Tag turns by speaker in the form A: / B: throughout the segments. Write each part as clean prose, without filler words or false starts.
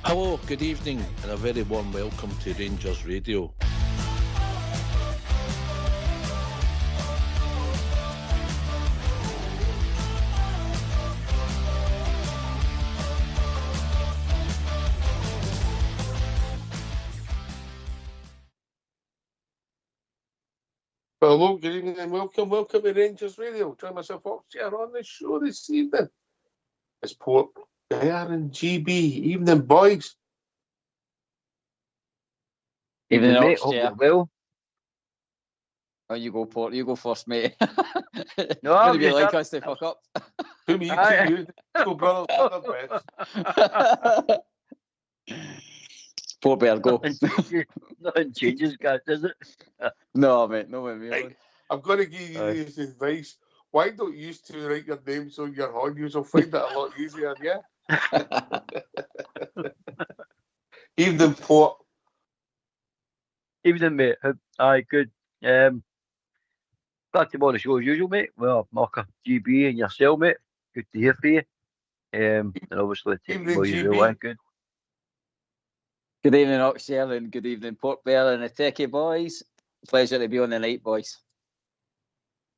A: Hello, good evening, and a very warm welcome to Rangers Radio.
B: Hello, good evening and welcome to Rangers Radio. Join myself, Oxshire, on the show this evening. It's Port Bear and GB. Evening, boys.
C: Evening,
D: mate.
C: Oxshire.
D: Hope you're well.
C: Oh, you go, Port. You go first, mate.
D: No,
C: It's
D: I'm
C: going to be
D: just
C: like
D: up.
C: us to fuck up.
B: To me,
D: Aye.
B: to you. Go, brother, best.
C: Port Bear, go.
D: Nothing changes, guys, does it?
C: No, mate. No, mate.
B: Right, I'm going to give you
D: Aye.
B: this advice. Why don't you two write your names on your horn? You'll find it a lot easier, yeah? Evening, Port.
D: Evening, mate. Aye, good. Back to on the show as usual, mate. Well, Marker, GB, and yourself, mate. Good to hear from you. And obviously,
B: Evening,
D: well, you
B: GB.
D: well, good.
C: Good evening, Oxshire, and good evening, Port Bear and the Techie boys. Pleasure to be on the night, boys.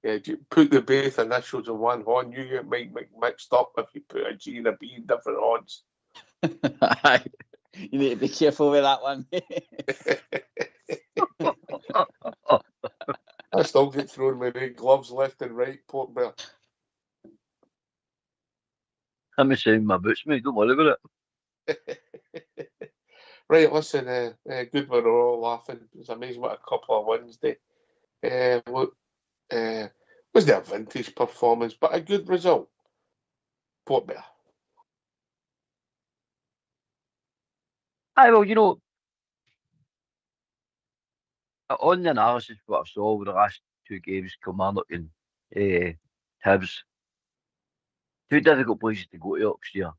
B: Yeah, you put the both initials on one horn. You get might mixed up if you put a G and a B in different horns.
C: You need to be careful with that one.
B: I still get thrown with red gloves left and right, Port Bear.
D: I'm missing my boots, mate. Don't worry about it.
B: Right, listen, good we're all laughing. It's amazing what a couple of wins they. Was their vintage performance, but a good result. Port Bear.
D: Aye, well, you know, on the analysis, what I saw with the last two games, Kilmarnock and Hibs, two difficult places to go to Oxford,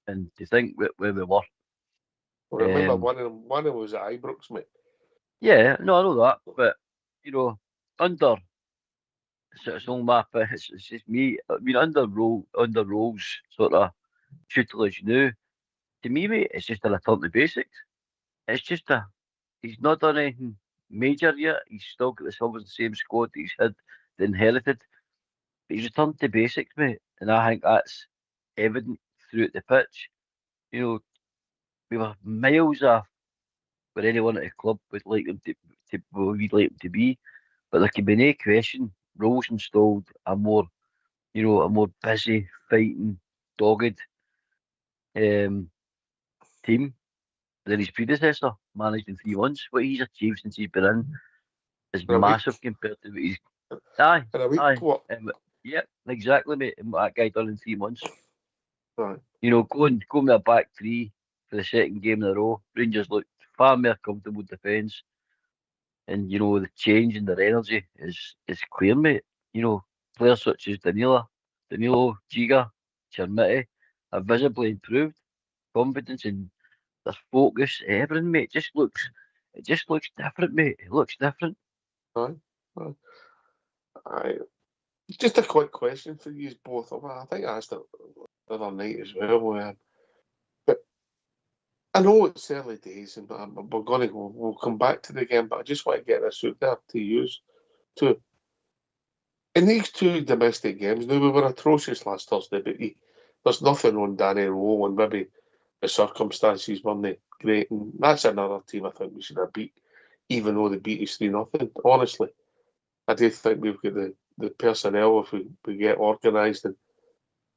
D: and to think where we were.
B: Well, remember,
D: Um,
B: one of them was at Ibrox, mate.
D: Yeah, no, I know that, but you know, under it's all my it's just me. I mean, under Roll's sort of tutelage now, to me, mate, it's just a return to basics. It's just he's not done anything major yet. He's still got the same squad that he's had, inherited. But he's returned to basics, mate, and I think that's evident throughout the pitch. You know, we were miles off where anyone at the club would like them where we'd like them to be. But there can be no question, Rose installed a more busy, fighting, dogged team than his predecessor managed in 3 months. What he's achieved since he's been in is
B: In a week.
D: massive compared to what he's. Aye,
B: In a week,
D: aye.
B: what?
D: Yep, exactly, mate. And what that guy done in 3 months.
B: Right.
D: You know, going with a back three for the second game in a row, Rangers looked far more comfortable defence. And, you know, the change in their energy is clear, mate. You know, players such as Danilo, Giga, Chermiti have visibly improved. Confidence in their focus, everything, mate, it just looks different, mate. It looks different.
B: Aye. Just a quick question for you both. I think I asked it the other night as well. But I know it's early days, and we'll come back to the game. But I just want to get this out there to use too. In these two domestic games, now we were atrocious last Thursday, but there's nothing on Danny Rowe, and maybe the circumstances weren't great. And that's another team I think we should have beat, even though they beat us 3-0. Honestly, I do think we've got the personnel if we get organised, and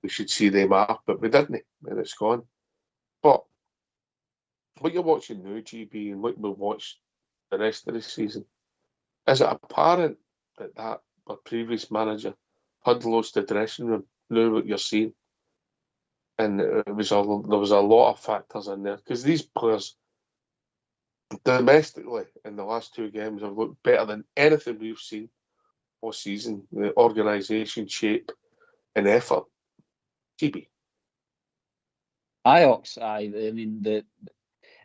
B: we should see them up, but we didn't, and it's gone. But what you're watching now, GB, and what we'll watch the rest of the season, is it apparent that our previous manager had lost the dressing room? Now what you're seeing, and there was a lot of factors in there, because these players domestically in the last two games have looked better than anything we've seen all season. The organisation, shape, and effort. GB.
C: Ox, aye. I mean,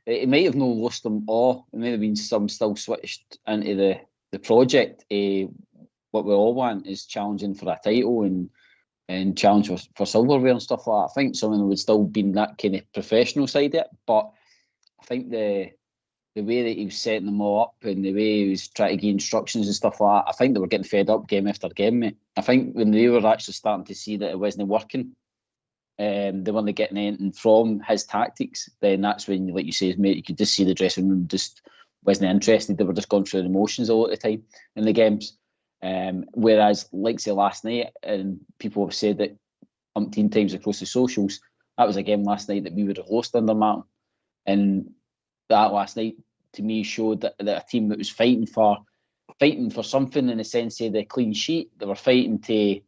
C: it might have not lost them all. It might have been some still switched into the project. What we all want is challenging for a title and challenge for silverware and stuff like that. I think some of them would still be in that kind of professional side of it, but I think the way that he was setting them all up and the way he was trying to give instructions and stuff like that, I think they were getting fed up game after game, mate. I think when they were actually starting to see that it wasn't working, they weren't getting anything from his tactics, then that's when, like you say, mate, you could just see the dressing room just wasn't interested. They were just going through the emotions a lot of the time in the games. Whereas, like say last night, and people have said that umpteen times across the socials, that was a game last night that we would have lost under Martin. And that last night, to me, showed that a team that was fighting for something in the sense of the clean sheet. They were fighting to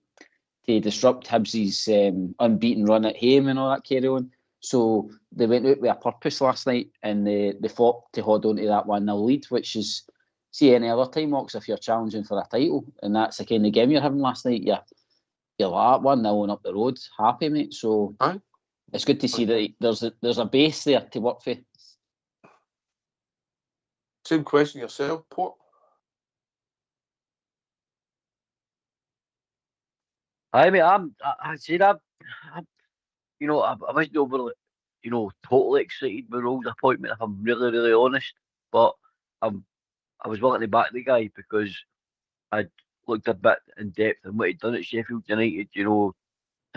C: disrupt Hibs' unbeaten run at home and all that carry on. So they went out with a purpose last night, and they fought to hold on to that 1-0 lead, which is, see, any other time, Ox, if you're challenging for a title, and that's the kind of game you're having last night, you're like 1-0 and up the road, happy, mate. So it's good to see that there's a base there to work for.
B: Same question yourself, Port.
D: I mean, I wasn't overly, totally excited with Roll's appointment, if I'm really, really honest. But I was willing to back the guy because I'd looked a bit in depth on what he'd done at Sheffield United, how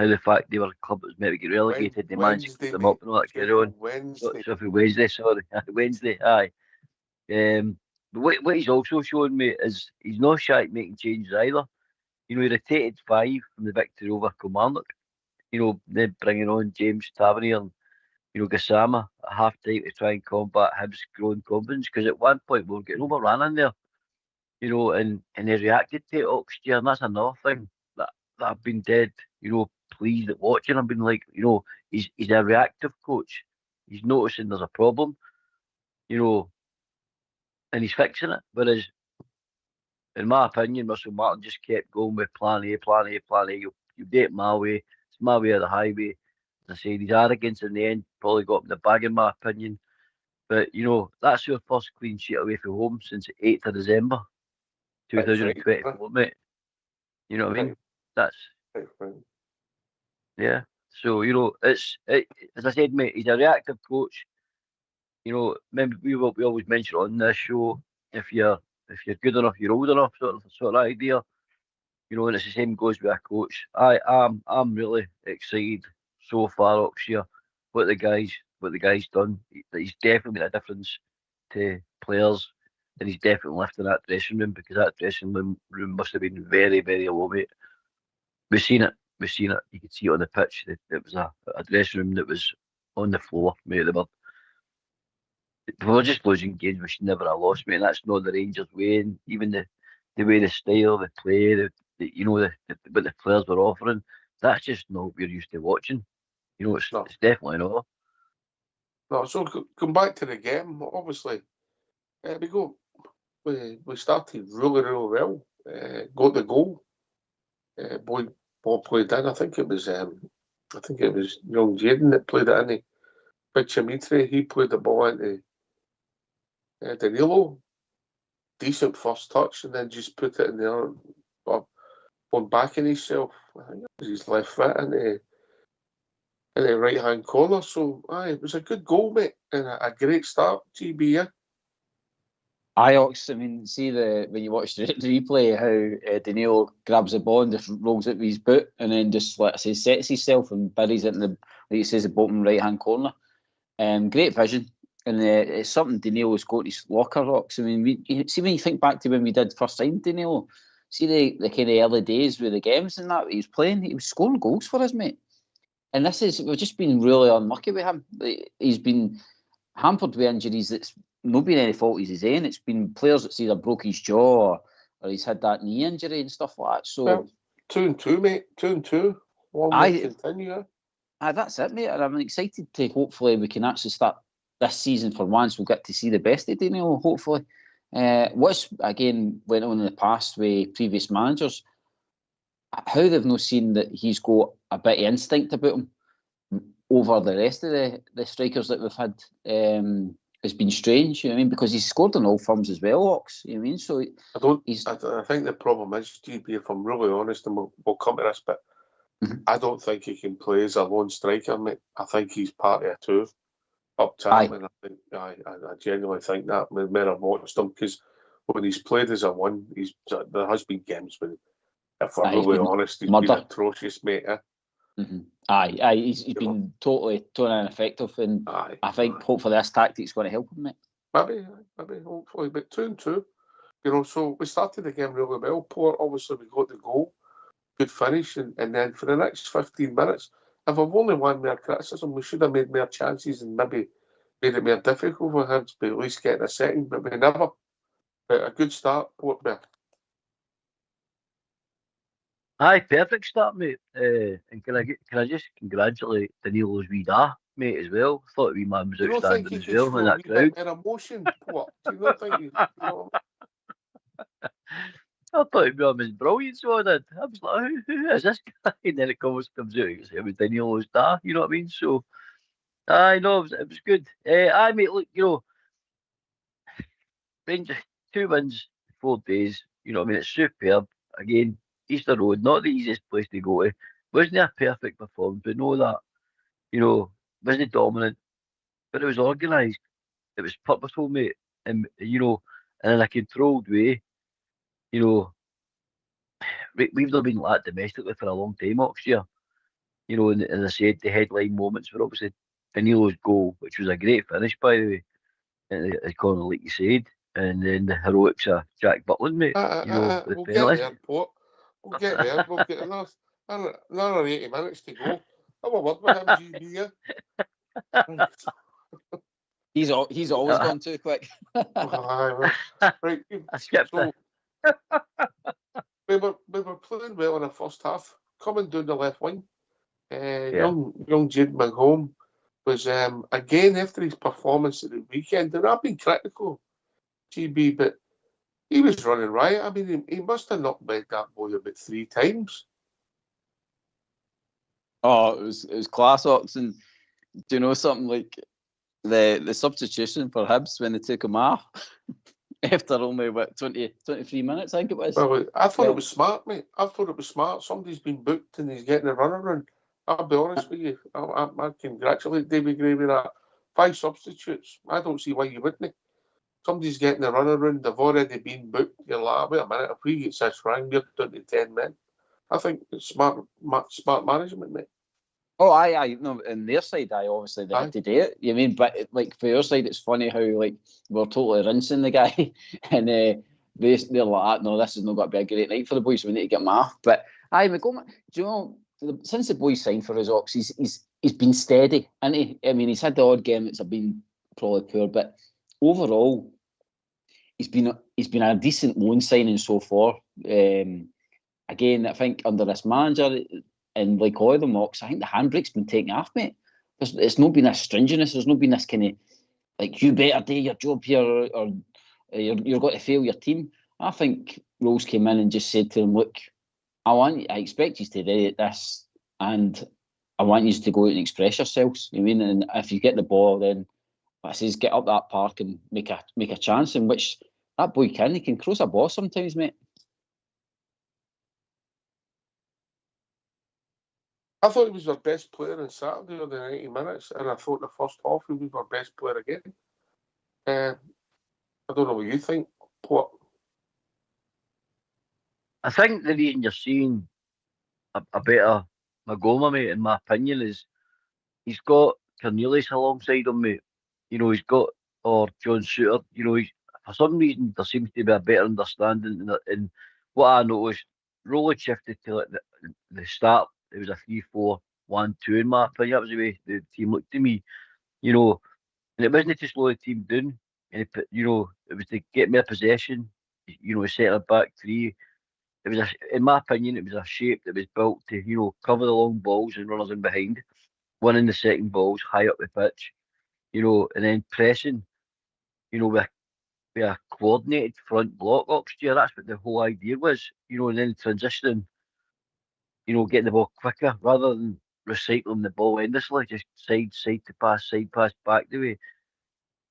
D: the fact they were a club that was meant to get relegated, they managed to keep them up and all that carry on. Sheffield Wednesday, sorry. Wednesday, aye. But what he's also shown me is he's not shy at making changes either. He rotated 5 from the victory over Kilmarnock. Then bringing on James Tavernier and, Gassama at half time to try and combat Hibs' growing confidence. Because at one point we were getting overrun in there, and they reacted to it all year. And that's another thing that I've been dead, pleased at watching. I've been like, he's a reactive coach. He's noticing there's a problem, and he's fixing it. Whereas, in my opinion, Russell Martin just kept going with plan A. You do it my way. It's my way or the highway. As I said, his arrogance in the end probably got him the bag, in my opinion. But, that's your first clean sheet away from home since the 8th of December 2024, mate. You know what I mean? That's... Yeah. So, as I said, mate, he's a reactive coach. Remember, we always mention on this show, if you're good enough, you're old enough, sort of idea. And it's the same goes with a coach. I'm really excited so far, Oxshire, what the guy's done. He's definitely made a difference to players, and he's definitely lifting that dressing room, because that dressing room must have been very, very low, mate. We've seen it. You could see it on the pitch. It was a dressing room that was on the floor, mate. We were just losing games we should never have lost, mate. And that's not the Rangers way. And even the way, the style, the play, what the players were offering, that's just not what we're used to watching. It's definitely not.
B: No, so come back to the game. Obviously, we started really, really well. Got the goal. Ball played in. I think it was young Jaden that played it in. Big Chimitri, he played the ball into Danilo. Decent first touch, and then just put it in the on back in himself. I think it was his left foot in the right hand corner. So it was a good goal, mate, and a great start. GB, yeah.
C: Ox, I mean, see when you watch the replay, how Danilo grabs the ball and just rolls it with his boot, and then just, like I say, sets himself and buries it in like he says, the bottom right hand corner. Great vision, and it's something Danilo's got in his locker, Ox. I mean, when you think back to when we did first sign Danilo, see the kind of early days with the games and that he was playing, he was scoring goals for us, mate. And we've just been really unlucky with him. He's been hampered with injuries that's not been any fault of his own. It's been players that's either broke his jaw or he's had that knee injury and stuff like that. So
B: 2-2, mate. 2-2. One may continue.
C: That's it, mate. And I'm excited to hopefully we can actually start this season for once. We'll get to see the best of Danilo, hopefully. What's again went on in the past with previous managers, how they've not seen that he's got a bit of instinct about him over the rest of the strikers that we've had. Has been strange, you know what I mean, because he's scored on all firms as well, Ox. You know what I mean? So
B: I think the problem is, GB, if I'm really honest, and we'll come to this, but I don't think he can play as a lone striker, mate. I think he's part of a two. up to him, and I think I genuinely think that when I've watched him, because when he's played as a one, there has been games when, if we're really honest, he's been atrocious, mate.
C: Aye, he's been totally ineffective, and I think hopefully this tactic's going to help him, mate.
B: Maybe, hopefully, but 2-2. You know, so we started the game really well. Port, obviously, we got the goal, good finish, and then for the next 15 minutes, if I've only one more criticism, we should have made more chances and maybe made it more difficult for him to be at least getting a second, but we never. But a good start, Port there.
D: Aye, perfect start, mate. And can I just congratulate Danilo's wee da, mate, as well. Thought wee man was outstanding as well in that crowd.
B: An emotion, Port. Do you not think?
D: I thought it was brilliant, so I did. I was like, who is this guy? And then it comes out, it was Danilo's da, you know what I mean? So, I know it was good. Aye, mate, look, you know, Rangers, 2 wins, 4 days, you know what I mean? It's superb. Again, Easter Road, not the easiest place to go to. Wasn't a perfect performance, but know that, you know, wasn't dominant, but it was organised. It was purposeful, mate. And, you know, in a controlled way, you know, we've not been like domestically for a long time next year. You know, and as I said, the headline moments were obviously Danilo's goal, which was a great finish, by the way, as Conor, like you said, and then the heroics of Jack Butland, mate.
B: We'll get there, Port. We'll get there. We'll get another 80 minutes to go. Have a word with him, GB.
C: He's always gone too quick.
B: Right.
D: I skipped
B: it. We were playing well in the first half, coming down the left wing. Young Jude McHome was again after his performance at the weekend, and I've been critical, GB, but he was running right. I mean, he must have not made that boy about 3 times.
C: Oh, it was class, Ox. And do you know something, like the substitution for Hibs when they took him off after only 23 minutes, I think it was.
B: Well, I thought it was smart, mate. I thought it was smart. Somebody's been booked and he's getting a runaround. I'll be honest with you. I congratulate David Gray with that. 5 substitutes. I don't see why you wouldn't. Somebody's getting a runaround. They've already been booked. You're like, wait a minute. If we get this wrong, we're down to 10 men. I think it's smart management, mate.
C: Oh, aye. No, on their side, obviously they had to do it. You mean, but like for your side, it's funny how like we're totally rinsing the guy, and they're like, no, this is not going to be a great night for the boys. So we need to get him off. But aye, do you know, since the boys signed for his Ox, he's been steady, and I mean, he's had the odd game that's been probably poor, but overall, he's been a decent loan signing so far. Again, I think under this manager. And like all of them, Ox, I think the handbrake's been taken off, mate. It's not been this stringiness. There's not been this kind of like you better do your job here, or you're going to fail your team. I think Rose came in and just said to them, "Look, I expect you to do this, and I want you to go out and express yourselves. You mean, and if you get the ball, then I says get up that park and make a chance." In which that boy can. He can cross a ball sometimes, mate.
B: I thought he was our best player on Saturday or the 90 minutes, and I thought the first half he was our best player again. I don't know what you think. What?
D: I think the reason you're seeing a better Magoma, mate, in my opinion, is he's got Cornelius alongside him, mate. You know, he's got, or John Shooter, you know, for some reason there seems to be a better understanding. And what I noticed, Rowley shifted to like the start. It was a 3-4-1-2 in my opinion. That was the way the team looked to me, you know. And it wasn't to slow the team down. And you know, it was to get more possession. You know, set a back 3. It was, in my opinion, it was a shape that was built to, you know, cover the long balls and runners in behind, winning the second balls high up the pitch, you know, and then pressing, you know, with a coordinated front block next year. That's what the whole idea was, you know, and then transitioning, you know, getting the ball quicker rather than recycling the ball endlessly, just side to pass back the way.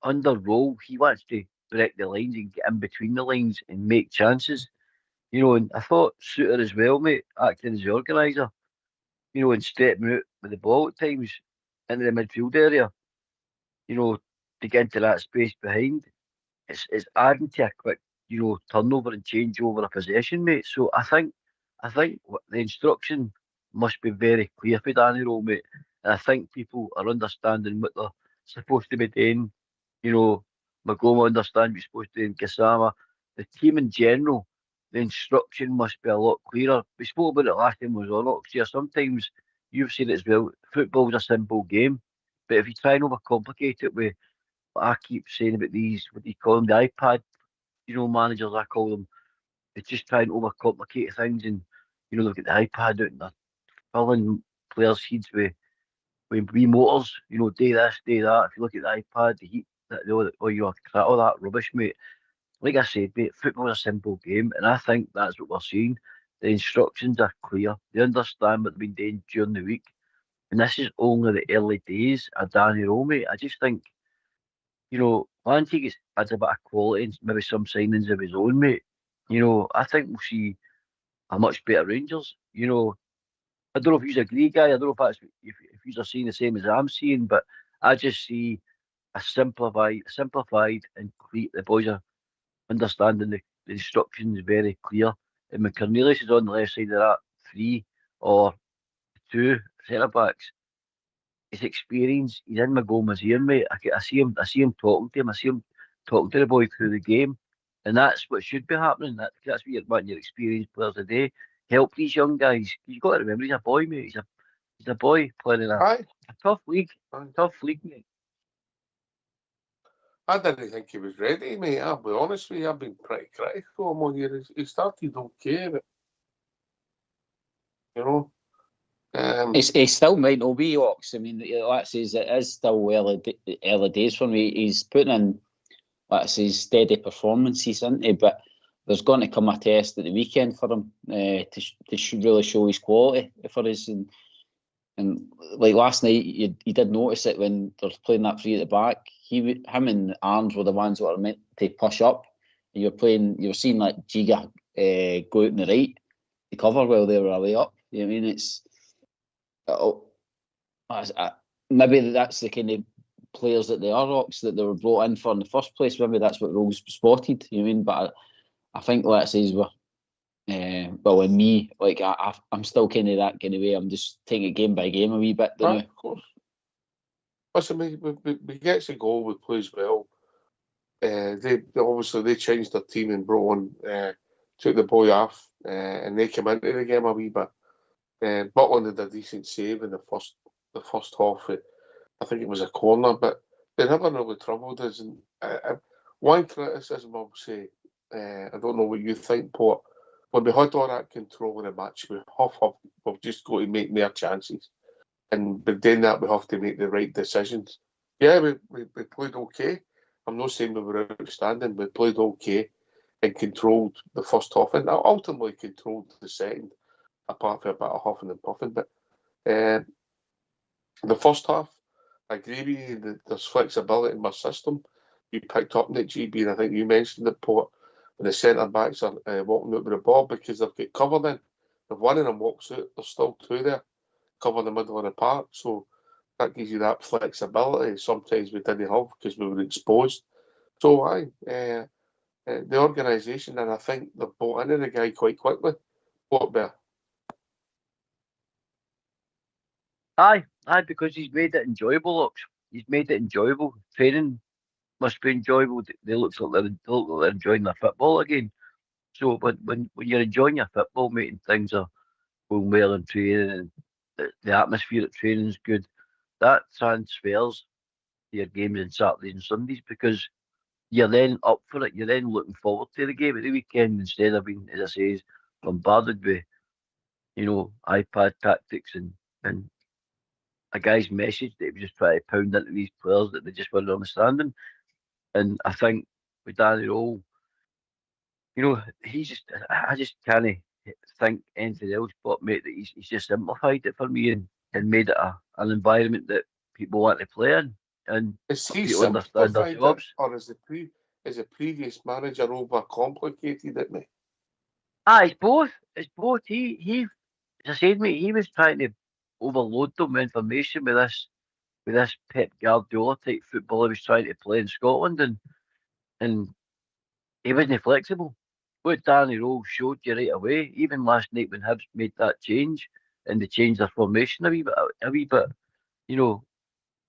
D: Under Roll, he wants to break the lines and get in between the lines and make chances. You know, and I thought Suter as well, mate, acting as the organiser, you know, and stepping out with the ball at times into the midfield area. to get into that space behind. It's adding to a quick, turnover and changeover of possession, mate. So I think the instruction must be very clear for Danny Rowe, mate. And I think people are understanding what they're supposed to be doing. Magoma understand what you're supposed to do in Kasama. The team in general, the instruction must be a lot clearer. We spoke about it last time we was on Oxia. Sometimes you've seen it as well. Football's a simple game, but if you try and overcomplicate it with what I keep saying about these, what do you call them, the iPad, managers, I call them, they just try and overcomplicate things and, they've got the iPad out and they're filling players' heads with wee motors, do this, do that. If you look at the iPad, the heat, all that rubbish, mate. Like I said, mate, football's a simple game, and I think that's what we're seeing. The instructions are clear. They understand what they've been doing during the week. And this is only the early days of Danny Rowe, mate. I just think, Lanty adds a bit of quality and maybe some signings of his own, mate. I think we'll see a much better Rangers. I don't know if you agree, guy. I don't know if that's if you're seeing the same as I'm seeing, but I just see a simplified and clear. The boys are understanding the instructions very clear. And when Cornelius is on the left side of that 3 or 2 centre backs, his experience, he's in Magoma's ear, mate. I see him talking to him. I see him talking to the boy through the game, and that's what should be happening. That's what you're wanting your experienced players today. Help these young guys. You've got to remember, he's a boy, mate. He's a boy playing in a tough league. Tough league, mate.
B: I didn't think he was ready, mate. I'll be honest with you, I've been pretty critical of him all year. He started okay, but,
C: He still might not be Ox. I mean, like says it is still early days for me. He's putting in, like says, steady performances, isn't he? But there's going to come a test at the weekend for him to really show his quality for us. And like last night, you did notice it when they're playing that 3 at the back. Him and Arms were the ones that were meant to push up. And you were seeing like Giga go out on the right to cover while they were away up. You know what I mean? Maybe that's the kind of players that they are, Ox, that they were brought in for in the first place. Maybe that's what Rose spotted. You know what I mean? But I think, let's say, in me, like I'm still kind of that kind of way. I'm just taking it game by game a wee bit.
B: Of course. Listen, we get to goal, we plays well. They obviously changed their team and brought on, took the boy off, and they came into the game a wee bit. Butland did a decent save in the first half. I think it was a corner, but they never really troubled us. And one criticism I would say, I don't know what you think, Port. When we had all that control of the match, we've just got to make more chances. And by doing that, we have to make the right decisions. Yeah, we played okay. I'm not saying we were outstanding. We played okay and controlled the first half, and ultimately controlled the second, apart from a bit of huffing and puffing. But the first half, I agree with you, there's flexibility in my system. You picked up on it, GB, and I think you mentioned it, Port, when the centre-backs are walking out with the ball because they've got cover then. If one of them walks out, there's still 2 there, covering the middle of the park. So that gives you that flexibility. Sometimes we didn't have because we were exposed. So the organisation, and I think they've bought into the guy quite quickly. What better?
D: Aye, because he's made it enjoyable, Ox. He's made it enjoyable. Training must be enjoyable. They look like they're enjoying their football again. So when you're enjoying your football, mate, and things are going well in training, and the atmosphere at training is good, that transfers to your games on Saturdays and Sundays because you're then up for it. You're then looking forward to the game at the weekend instead of being, as I say, bombarded with, iPad tactics and a guy's message that he was just trying to pound into these players that they just weren't understanding. And I think with Danny Rowe, I just can't think anything else but, mate, that he's just simplified it for me and made it an environment that people want to play in. And
B: Is he
D: people understand their
B: simplified
D: jobs.
B: it, or is the previous manager overcomplicated it, mate?
D: It's both. It's both. He as I said, mate, he was trying to overload them with information with this with this Pep Guardiola type football he was trying to play in Scotland, and he wasn't flexible. What Danny Rose showed you right away, even last night when Hibs made that change and they changed their formation a wee bit, you know,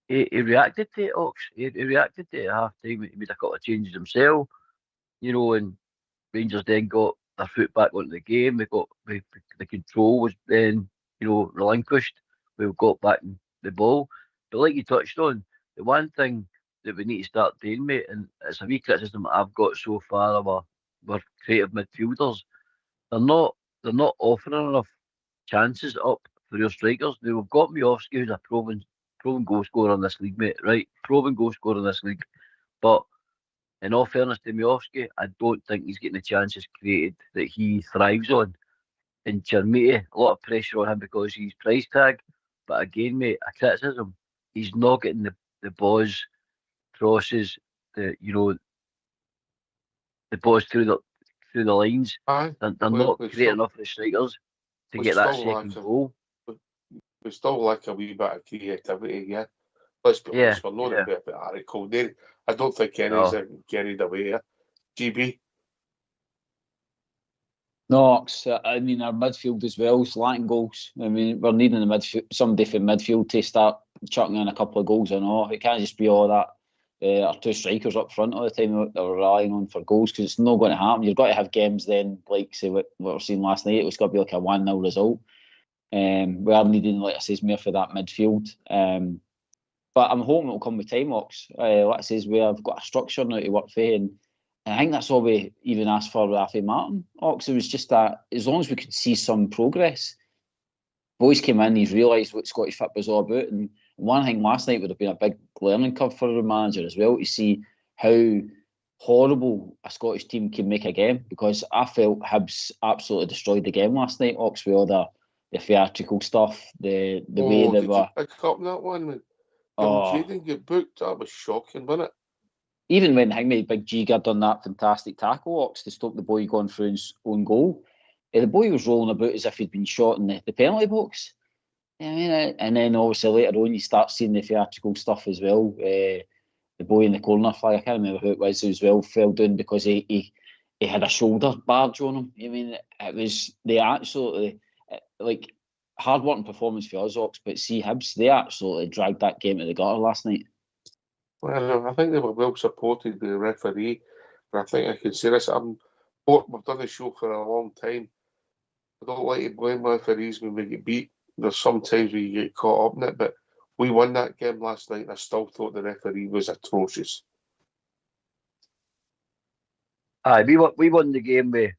D: he reacted to it, Ox. He reacted to it at half time. He made a couple of changes himself, and Rangers then got their foot back onto the game. The control was then, relinquished. We got back the ball. But like you touched on, the one thing that we need to start doing, mate, and it's a wee criticism I've got so far of our creative midfielders. They're not they're not offering enough chances up for your strikers. Now we've got Miovski, who's a proven goal scorer in this league, mate. Right, proven goal scorer in this league. But in all fairness to Miovski, I don't think he's getting the chances created that he thrives on. And Chermiti, a lot of pressure on him because he's price tag. But again, mate, a criticism. He's not getting the balls, crosses, the balls through the lines.
B: Aye,
D: They're not great enough for the strikers to get that second goal.
B: We still lack a wee bit of creativity, yeah. Let's be honest, we're not a bit article there. I don't think any's carried away here. GB.
C: No, I mean, our midfield as well is lacking goals. I mean, we're needing somebody from midfield to start chucking in a couple of goals and all. It can't just be all that. Our two strikers up front all the time that we're relying on for goals, because it's not going to happen. You've got to have games then, like, say, what we were seeing last night. It was going to be like a 1-0 result. We are needing, like I say, more for that midfield. But I'm hoping it'll come with time, Ox. Like I say, we have got a structure now to work for, and I think that's all we even asked for with Rafi Martin. Ox, it was just that as long as we could see some progress. Boys came in, he's realised what Scottish football was all about, and one thing last night would have been a big learning curve for the manager as well, to see how horrible a Scottish team can make a game, because I felt Hibs absolutely destroyed the game last night, Ox, with all the theatrical stuff, the way they were.
B: Did you pick up that one when Jaden get booked? That was shocking, wasn't it?
C: Even when Big G got done that fantastic tackle, Ox, to stop the boy going through his own goal. The boy was rolling about as if he'd been shot in the penalty box. I mean, and then obviously later on you start seeing the theatrical stuff as well. The boy in the corner flag, I can't remember who it was as well, fell down because he had a shoulder barge on him. I mean, it was the absolutely hard-working performance for us, Ox, but see Hibs, they absolutely dragged that game to the gutter last night.
B: Well, I think they were well supported by the referee, but I think I can say this. We've done the show for a long time. I don't like to blame referees when we get beat. There's sometimes we get caught up in it, but we won that game last night, and I still thought the referee was atrocious.
D: Aye, we won the game with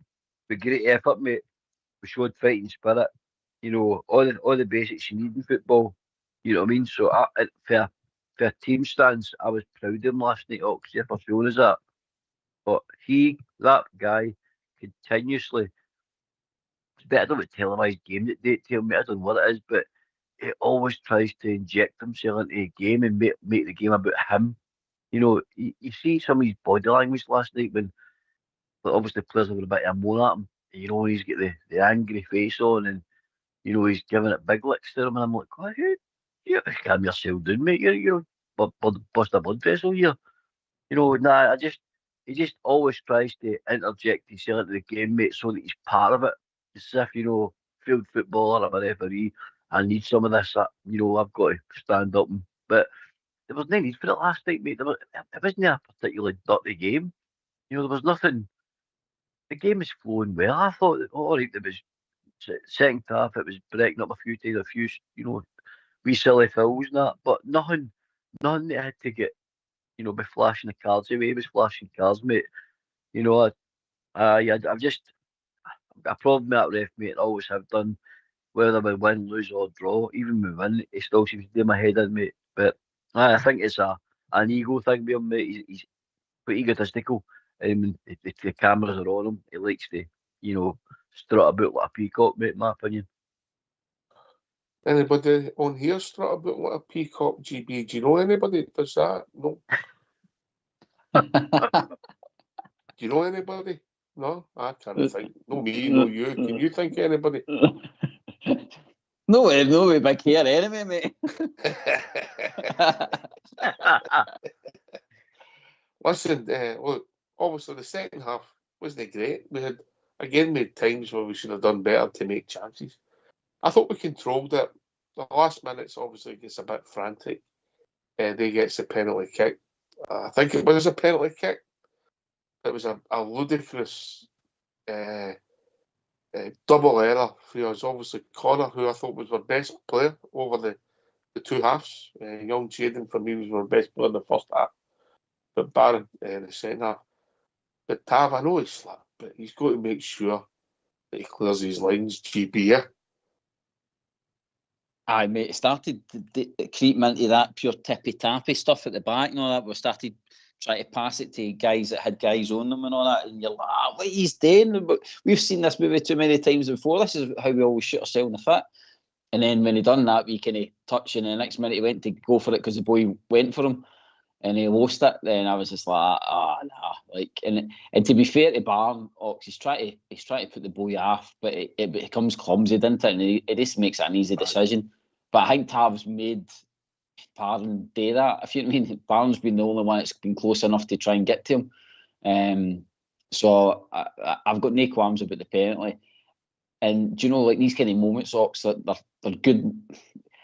D: great effort, mate. We showed fighting spirit. All the basics you need in football. You know what I mean? So for a team stance, I was proud of him last night, Oxley, for showing us that. But that guy, continuously, it's better than a televised game that they tell me, I don't know what it is, but he always tries to inject himself into a game and make the game about him. You see some of his body language last night when, obviously, players have a bit of a moan at him. He's got the angry face on, and he's giving it big licks to him, and I'm like, "Oh, you calm yourself down, mate. You're bust a blood vessel here." He just always tries to interject himself into the game, mate, so that he's part of it. As if, field footballer, I'm a referee, I need some of this. I've got to stand up. But there was no need for it last night, mate. It wasn't a particularly dirty game. There was nothing. The game was flowing well. I thought, all right, it was second half, it was breaking up a few times, a few, wee silly fouls and that, but nothing that had to get, be flashing the cards away. He was flashing cards, mate. I've got a problem with that ref, mate. I always have done, whether we win, lose or draw. Even when we win, he still seems to do my head in, mate. But I think it's an ego thing with him, mate. He's quite egotistical. The cameras are on him. He likes to, strut about like a peacock, mate, in my opinion.
B: Anybody on here strut about like a peacock, GB? Do you know anybody that does that? No. Do you know anybody? No? I can't think. No me, no you. Can you think of anybody?
C: No way, big hair anyway, mate.
B: Listen, look, obviously the second half wasn't great. We had, again, made times where we should have done better to make chances. I thought we controlled it. The last minutes obviously gets a bit frantic. They gets a penalty kick. I think it was a penalty kick. It was a ludicrous double error for us. Obviously, Connor, who I thought was our best player over the two halves. Young Jaden, for me, was our best player in the first half. But Barron in the second half. But Tav, I know he's slapped, but he's got to make sure that he clears his lines, GB. Yeah?
C: Aye, mate, it started creeping into that pure tippy-tappy stuff at the back and all that. We started trying to pass it to guys that had guys on them and all that, and you're like, what he's doing? But we've seen this movie too many times before. This is how we always shoot ourselves in the foot. And then when he done that, we kind of touch, and the next minute he went to go for it because the boy went for him, and he lost it. Then I was just like, nah. Like, and to be fair to Barn, Ox, he's trying to put the boy off, but it becomes clumsy, didn't it? And it just makes it an easy decision. But I think Tav's made Barn do that. If you know what I mean, Barn's been the only one that's been close enough to try and get to him. So I've got no qualms about the penalty. And do you know, like these kind of moments, Ox, they're good.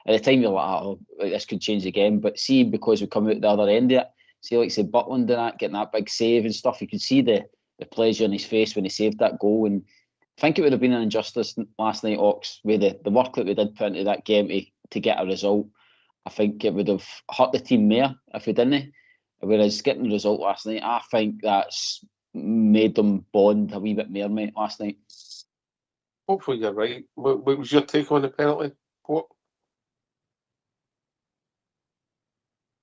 C: At the time, you're like, oh, this could change the game. But see, because we come out the other end of it, see, like say Butland and that, getting that big save and stuff, you could see the pleasure in his face when he saved that goal. And I think it would have been an injustice last night, Ox, with the work that we did put into that game to get a result. I think it would have hurt the team more if we didn't. Whereas getting the result last night, I think that's made them bond a wee bit more, mate, last night.
B: Hopefully you're right. What was your take on the penalty, Port?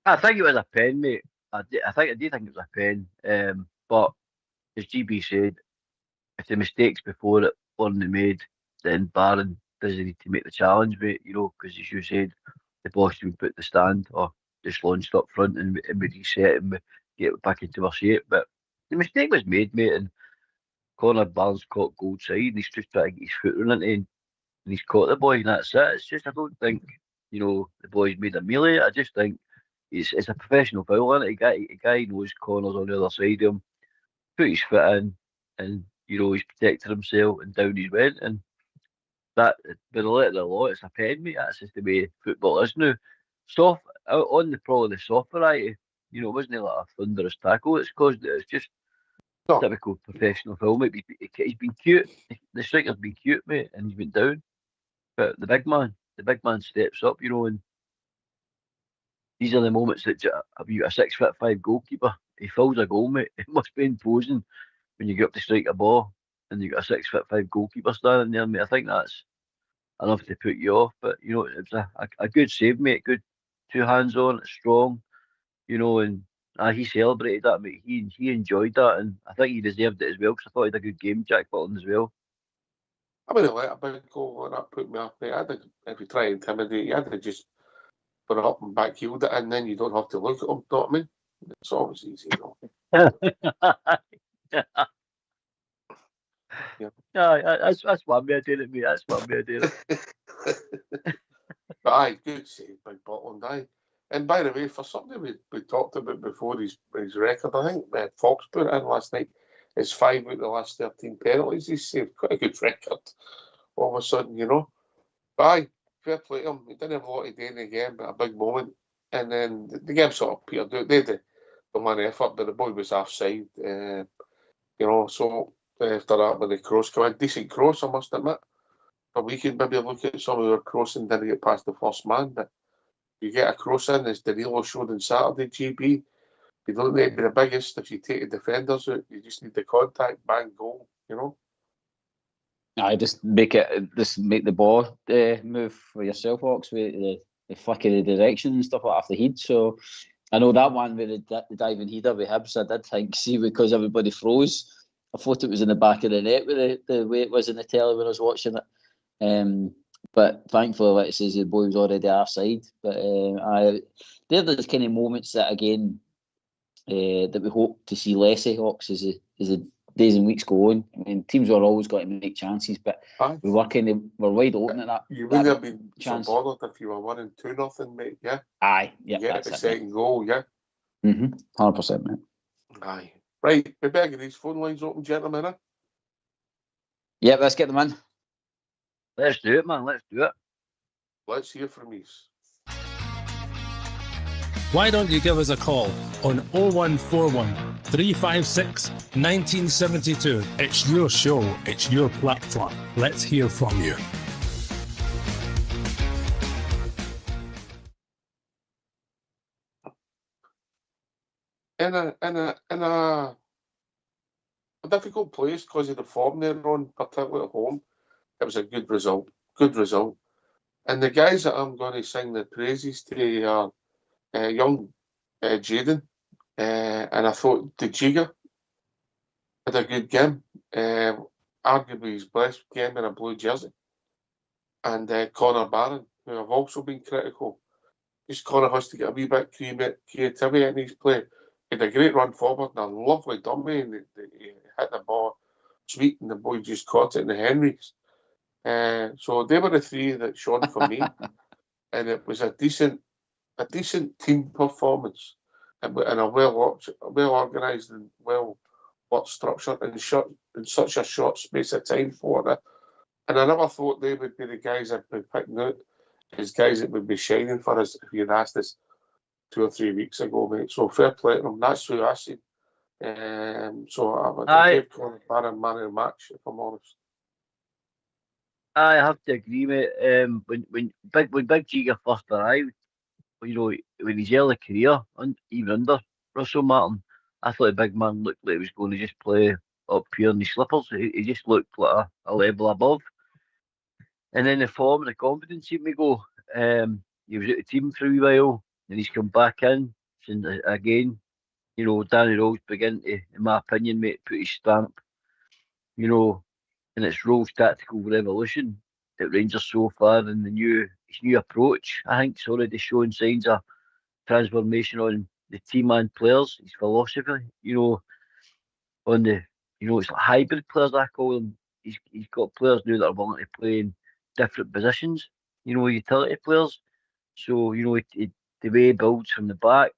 D: I think it was a pen, mate. I do think it was a pen. But as GB said, if the mistakes before it weren't made, then Barron doesn't need to make the challenge, mate. You know, because as you said, the boss would put the stand or just launched up front and we reset and we get back into our shape. But the mistake was made, mate, and Connor Barnes caught goal side and he's just trying to get his foot running into, and he's caught the boy, and that's it. It's just, I don't think, you know, the boy's made a melee. I just think it's a professional foul, isn't it? A guy knows Connor's on the other side of him, put his foot in, and, you know, he's protected himself, and down he went. And that, by the letter of the law, it's a pen, mate. That's just the way football is now. Soft, on probably the soft variety, you know, it wasn't like a thunderous tackle it's caused it. It's just typical professional foul, mate. He's been cute. The striker's been cute, mate, and he's been down. But the big man steps up, you know, and these are the moments that have you got a 6'5" goalkeeper? He fills a goal, mate. It must be imposing when you get up to strike a ball and you got a 6'5" goalkeeper standing there, mate. I think that's enough to put you off. But you know, it was a good save, mate. Good, two hands on, strong, you know, and he celebrated that, mate. He enjoyed that, and I think he deserved it as well because I thought he had a good game, Jack Butland, as well.
B: I mean, let a big goal like that put me off, mate. If you try to intimidate, you had to just put it up and back heeled it, and then you don't have to look at him. Know what I mean? It's always easy, you know.
D: Yeah, that's one way of doing it, mate. That's one way of doing it.
B: But aye, good save, big Butland, aye. And by the way, for something we talked about before his record, I think Fox put it in last night. It's 5 out of the last 13 penalties he's saved. Quite a good record. All of a sudden, you know. But aye, fair play to him. He didn't have a lot to do in the game, but a big moment. And then the game sort of petered out. They had the one effort, but the boy was offside. You know, so after that, when the cross came in, decent cross, I must admit. But we could maybe look at some of our crossing, didn't get past the first man. But you get a cross in, as Danilo showed on Saturday, GB. You don't need to be the biggest if you take the defenders out. You just need the contact, bang, goal, you know?
C: I just make the ball move for yourself, Ox, with the flick of the direction and stuff like off the head. So I know that one with the diving header with Hibs, I did think, see, because everybody froze, I thought it was in the back of the net with the way it was in the telly when I was watching it. But thankfully, like it says, the boy was already offside. But they're the kind of moments that, again, that we hope to see less of, Hawks, is the days and weeks go on, I mean, teams are always got to make chances, but
B: Aye.
C: we're wide open at that.
B: You wouldn't
C: that
B: have been
C: chance.
B: so bothered if you were winning 2-0, mate. Yeah.
C: Aye, yeah,
B: You get
C: that's
B: the
C: it,
B: second goal. Yeah.
C: 100%, mate.
B: Aye. Right, we better get these phone lines open, gentlemen. Eh?
C: Yeah, let's get them in.
D: Let's do it, man. Let's do it.
B: Let's hear from you.
E: Why don't you give us a call on 0141 356 1972? It's your show, it's your platform. Let's hear from you.
B: In a difficult place because of the form they're on, particularly at home, it was a good result. Good result. And the guys that I'm going to sing the praises to are young Jaden, and I thought the Jiga had a good game. Arguably his best game in a blue jersey. And Connor Barron, who have also been critical. Just Connor has to get a wee bit creativity in his play. He had a great run forward and a lovely dummy, and he hit the ball sweet, and the boy just caught it in the Henrys. So they were the three that shone for me, and it was a decent team performance, and a well organised and well worked structure in such a short space of time for it. And I never thought they would be the guys I'd be picking out as guys that would be shining for us if you'd asked us 2 or 3 weeks ago, mate. So fair play to them. That's who I see. So I would give Conor Barron man of the match, if I'm honest.
D: I have to agree, mate. When Big Giga first arrived, you know, when his early career, even under Russell Martin, I thought the big man looked like he was going to just play up here in his slippers. He just looked like a level above. And then the form and the confidence seemed to go. He was out the team for a wee while, and he's come back in. And again, you know, Danny Rose began to, in my opinion, mate, put his stamp, you know, in its Rose tactical revolution at Rangers so far, and his new approach. I think it's already showing signs of transformation on the team and players. His philosophy, you know, on the, you know, it's like hybrid players I call them. He's got players now that are willing to play in different positions. You know, utility players. So you know, the way he builds from the back,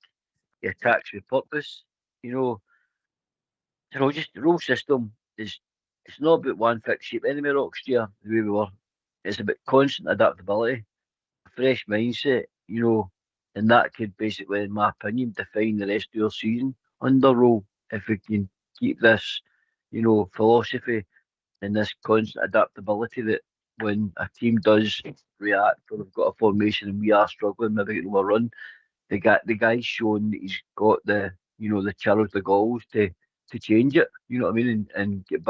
D: he attacks with purpose. Just the role system is. It's not about one fixed shape anyway, Rocksteer, the way we were. It's about constant adaptability, a fresh mindset, you know, and that could basically, in my opinion, define the rest of your season under role if we can keep this, you know, philosophy and this constant adaptability that when a team does react or they've got a formation and we are struggling, maybe getting overrun, the guy's shown that he's got the, you know, the courage, the goals to change it. You know what I mean, and get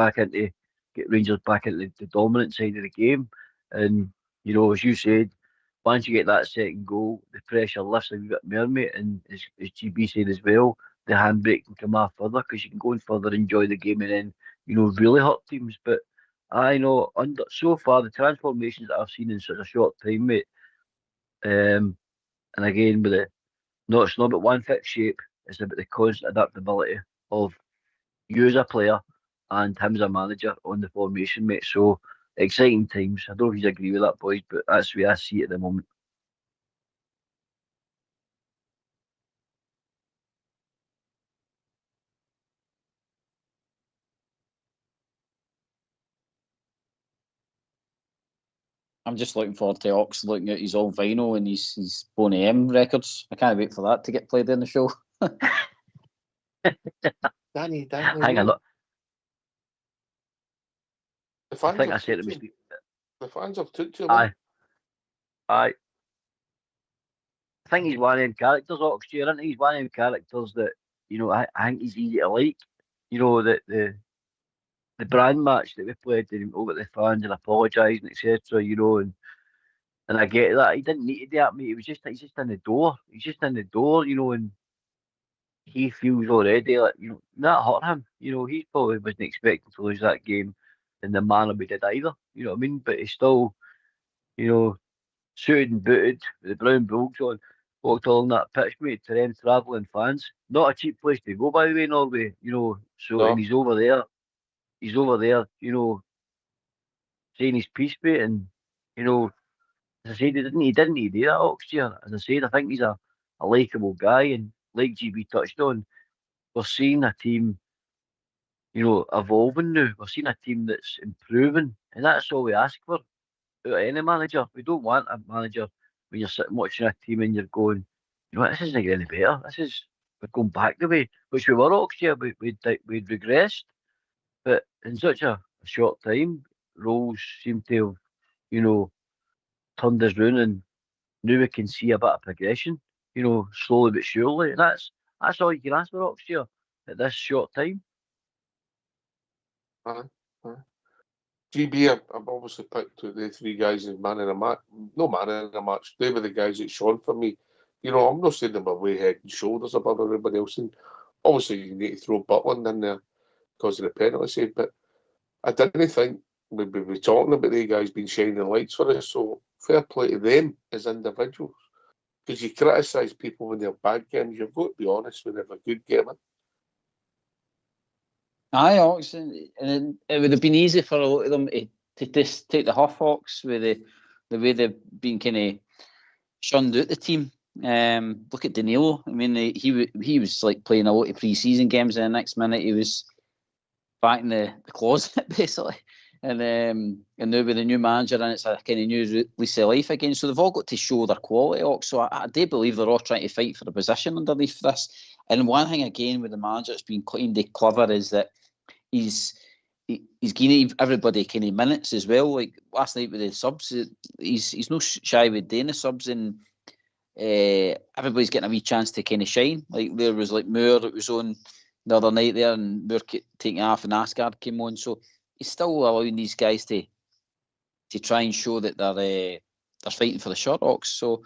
D: Rangers back into the dominant side of the game. And you know, as you said, once you get that second goal, the pressure lifts a wee bit more, mate. And as GB said as well, the handbrake can come off further because you can go in further, enjoy the game, and then you know really hurt teams. But I know under so far the transformations that I've seen in such a short time, mate. And again with the no, it's not about one fixed shape. It's about the constant adaptability of you as a player and him as a manager on the formation, mate. So exciting times. I don't know if you agree with that, boys, but that's the way I see it at the moment.
C: I'm just looking forward to Ox looking at his old vinyl and his Boney M records. I can't wait for that to get played in the show.
B: Danny.
D: Hang on, look.
B: The
D: I
B: fans
D: think I
B: have
D: said
B: took
D: it was.
B: to him. The fans have took to him.
D: Aye. I think he's one of them characters, Oxford, isn't he? He's one of them characters that, you know, I think he's easy to like. You know, the brand match that we played to him over the fans and apologising, etc. You know, and I get that. He didn't need to do that, mate. He's just in the door. He's just in the door, you know, and he feels already like, you know, that hurt him. You know, he probably wasn't expecting to lose that game in the manner we did either. You know what I mean? But he still, you know, suited and booted with the brown bulls on, walked along that pitch, mate, to them travelling fans. Not a cheap place to go, by the way, Norway, you know. So,
B: No.
D: and he's over there, he's over there, saying his piece, mate, and as I said, he didn't need to do that last year. As I said, I think he's a likeable guy, and like GB touched on, we're seeing a team, evolving now. We're seeing a team that's improving, and that's all we ask for out of any manager. We don't want a manager when you're sitting watching a team and you're going, this isn't getting any better. We're going back the way, which we were last year. We'd regressed, but in such a short time, roles seem to have, turned us round, and now we can see a bit of progression, slowly but surely. And that's all you can ask for next year at this short time.
B: GB, I've obviously picked the three guys as man in a match. No man in a match. They were the guys that shone for me. I'm not saying they were way head and shoulders above everybody else. And obviously, you need to throw Butland in there because of the penalty save. But I didn't think we'd be talking about the guys being shining lights for us. So fair play to them as individuals. Because you criticise people when they're bad games, you've got to be honest when they have a good game.
C: Aye, Ox, and it would have been easy for a lot of them to just take the huff, Ox, with the way they've been kind of shunned out the team. Look at Danilo. I mean, he was like playing a lot of pre-season games, and the next minute he was back in the closet basically. And now with the new manager, and it's a kind of new lease of life again. So they've all got to show their quality, Ox. So I do believe they're all trying to fight for a position underneath this. And one thing again with the manager that's been kind of clever is that he's giving everybody kind of minutes as well. Like last night with the subs, he's no shy with doing the subs, and everybody's getting a wee chance to kind of shine. Like there was like Moore that was on the other night there, and Moore taking off, and Asgard came on. So he's still allowing these guys to try and show that they're fighting for the shirt, Ox. So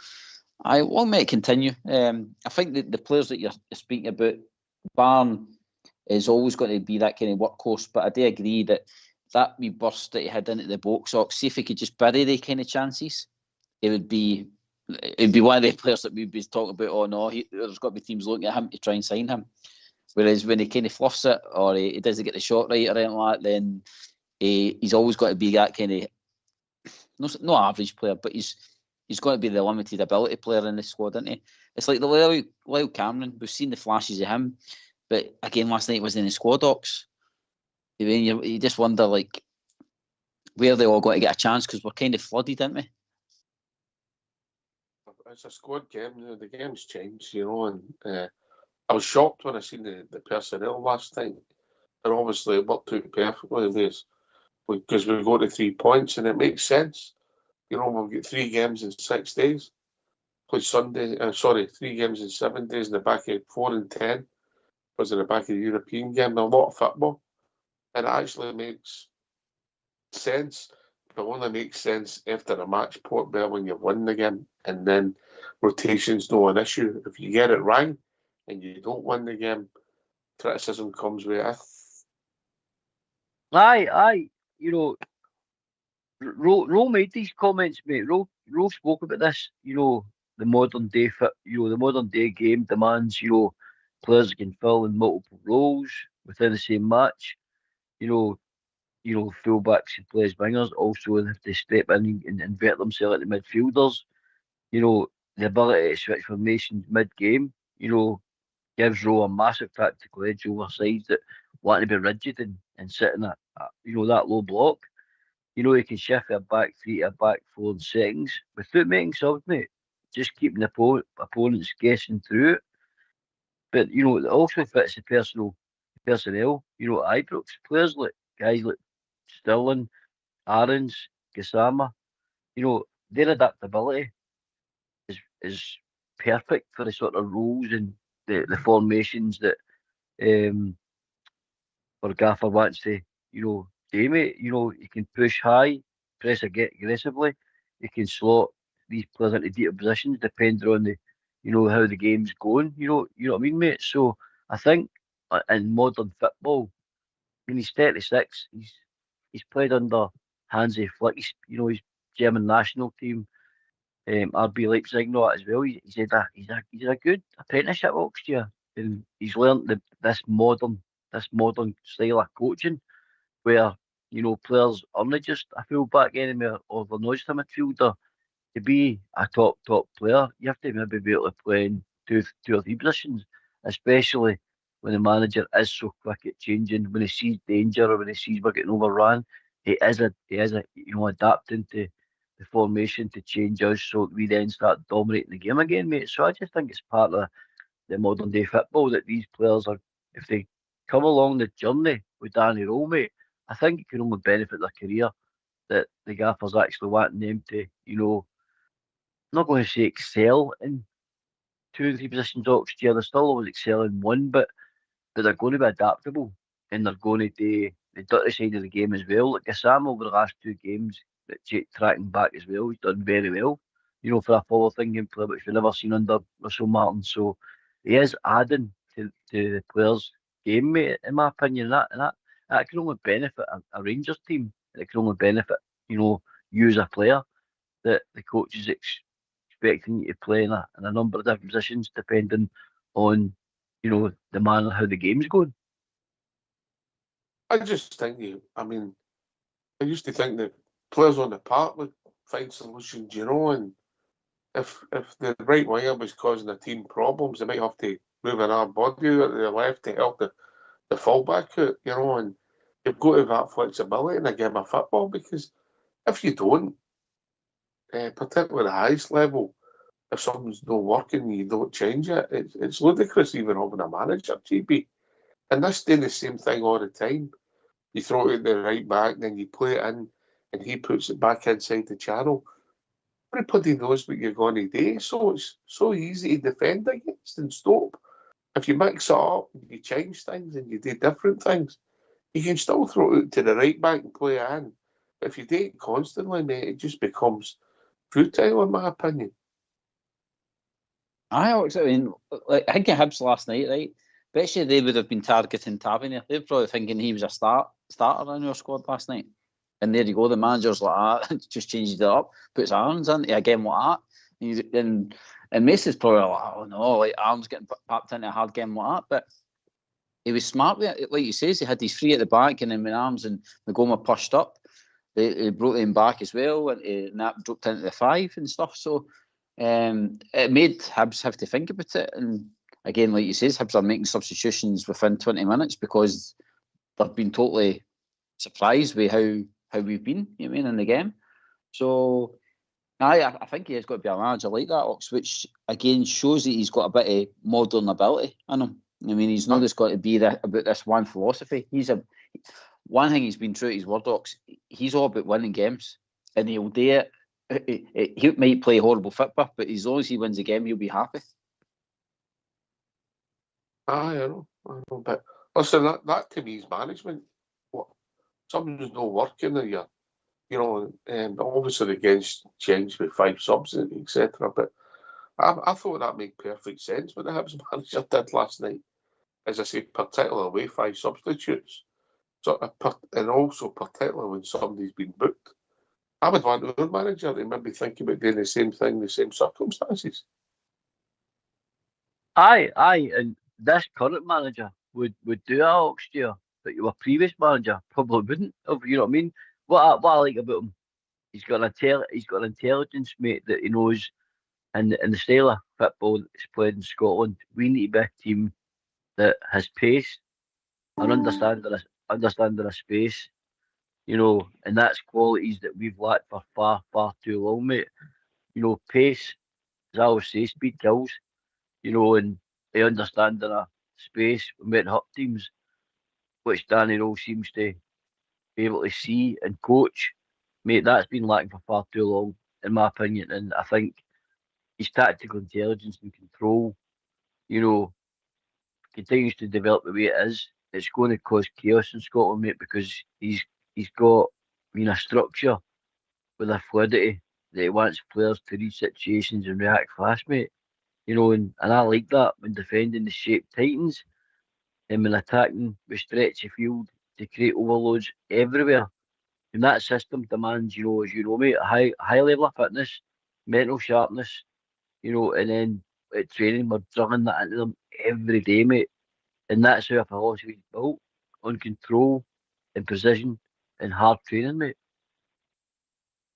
C: I want me to continue. I think that the players that you're speaking about, Barn is always going to be that kind of workhorse, but I do agree that wee burst that he had into the box, Ox, see if he could just bury the kind of chances, it'd be one of the players that we'd be talking about. Oh no, there's got to be teams looking at him to try and sign him. Whereas when he kind of fluffs it, or he doesn't get the shot right or anything like that, then he's always got to be that kind of no average player, but he's got to be the limited ability player in the squad, isn't he? It's like the Lyle Cameron. We've seen the flashes of him, but again, last night was in the squad, Ox. I mean, you just wonder like where they all got to get a chance, because we're kind of flooded, aren't we?
B: It's a squad game. The game's changed, and I was shocked when I seen the personnel last night. And obviously it worked out perfectly because we got to 3 points, and it makes sense. We've got 3 games in 6 days. Play Sunday, 3 games in 7 days in the back of 4 and 10 was in the back of the European game. A lot of football, and it actually makes sense. But it only makes sense after a match port there when you've won the game, and then rotation's not an issue. If you get it right and you don't win the game, criticism comes with it.
D: Aye. Ro made these comments, mate. Ro spoke about this. The modern day the modern day game demands, players can fill in multiple roles within the same match. Fullbacks and play as wingers also have to step in and invert themselves into midfielders. The ability to switch formations mid-game, gives Rowe a massive tactical edge over sides that want to be rigid and sit in that low block. He can shift a back 3 to a back 4 in seconds without making subs, mate. Just keeping the opponents guessing through it. But, it also fits the personnel. Ibrox players guys like Stirling, Aarons, Gassama, their adaptability is perfect for the sort of roles and the formations that our gaffer wants to, do, mate. You can push high, press aggressively. You can slot these players into deeper positions depending on the, how the game's going. You know what I mean, mate? So I think in modern football, when he's 36, he's played under Hansi Flick. His German national team, RB Leipzig, know that as well. He's a good apprenticeship last year, and he's learned this modern style of coaching. where, you know, players aren't just a full back anymore or they're not just a midfielder. To be a top player, you have to maybe be able to play in two or three positions, especially when the manager is so quick at changing. When he sees danger or when he sees we're getting overrun, he is a you know, adapting to the formation to change us so we then start dominating the game again, mate. So I just think it's part of the modern day football that these players are, if they come along the journey with Danny Rowe, mate, I think it can only benefit their career that the gaffer's actually wanting them to, you know, I'm not going to say excel in two or three positions next year. They still always excel in one, but they're going to be adaptable and they're going to do the dirty side of the game as well. Like Sam over the last two games, that tracking back as well, he's done very well. You know, for a forward thinking player, which we've never seen under Russell Martin. So he is adding to the players' game, mate, in my opinion. That can only benefit a Rangers team. And it can only benefit, you know, you as a player that the coach is expecting you to play in a number of different positions depending on, you know, the manner how the game's going.
B: I just think I mean, I used to think that players on the park would find solutions, you know, and if the right winger was causing the team problems, they might have to move an arm body out to the left to help the fullback out, you know, and you've got to have that flexibility in a game of football because if you don't, particularly at the highest level, if something's not working, you don't change it. It's ludicrous even having a manager, GB. And this doing the same thing all the time. You throw it at the right back, then you play it in, and he puts it back inside the channel. Everybody knows what you're going to do, so it's so easy to defend against and stop. If you mix it up, you change things and you do different things, you can still throw it out to the right back and play it in. But if you do it constantly, mate, it just becomes futile, in my opinion.
C: I mean, like, I think of Hibs last night, right? Bet you they would have been targeting Tavernier. They're probably thinking he was a starter in our squad last night. And there you go, the manager's like that, just changes it up, puts Arons into a game like that. And Mason's probably like, oh no, like Arons getting papped into a hard game like that. But he was smart with it. Like you says, he had these three at the back, and then when Arons and Magoma pushed up, they brought him back as well, and that dropped into the five and stuff. So it made Hibs have to think about it. And again, like you says, Hibs are making substitutions within 20 minutes because they've been totally surprised with how we've been, you know what I mean, in the game. So I think he has got to be a manager like that, Ox, which again shows that he's got a bit of modern ability in him. I mean, he's not just got to be about this one philosophy. One thing he's been true to his word, Ox, he's all about winning games, and he'll do it. He might play horrible football, but as long as he wins the game, he'll be happy.
B: I know. But listen, that to me is management. What something's not working there, you know, and obviously the game's changed with 5 subs, etc. But I thought that made perfect sense what the Hibs manager did last night. As I say, particularly with 5 substitutes. So, and also particularly when somebody's been booked. I would want our manager to maybe think about doing the same thing, the same circumstances.
D: Aye, and this current manager would do that next year, but your previous manager probably wouldn't have. You know what I mean? What I like about him, he's got an intelligence, mate, that he knows. And in the style of football that's played in Scotland, we need to be a team that has pace and understanding of space. You know, and that's qualities that we've lacked for far too long, mate. You know, pace, as I always say, speed kills. You know, and the understanding of space when we're up teams, which Danny Rowe seems to be able to see and coach. Mate, that's been lacking for far too long, in my opinion. And I think his tactical intelligence and control, you know, continues to develop the way it is. It's going to cause chaos in Scotland, mate, because he's got, you know, a structure with a fluidity that he wants players to read situations and react fast, mate. You know, and I like that when defending the shape tightens and when attacking we stretch the field to create overloads everywhere. And that system demands, you know, as you know, mate, a high level of fitness, mental sharpness, you know, and then at training we're drilling that into them every day, mate. And that's how our philosophy is built on control, and precision and hard training, mate.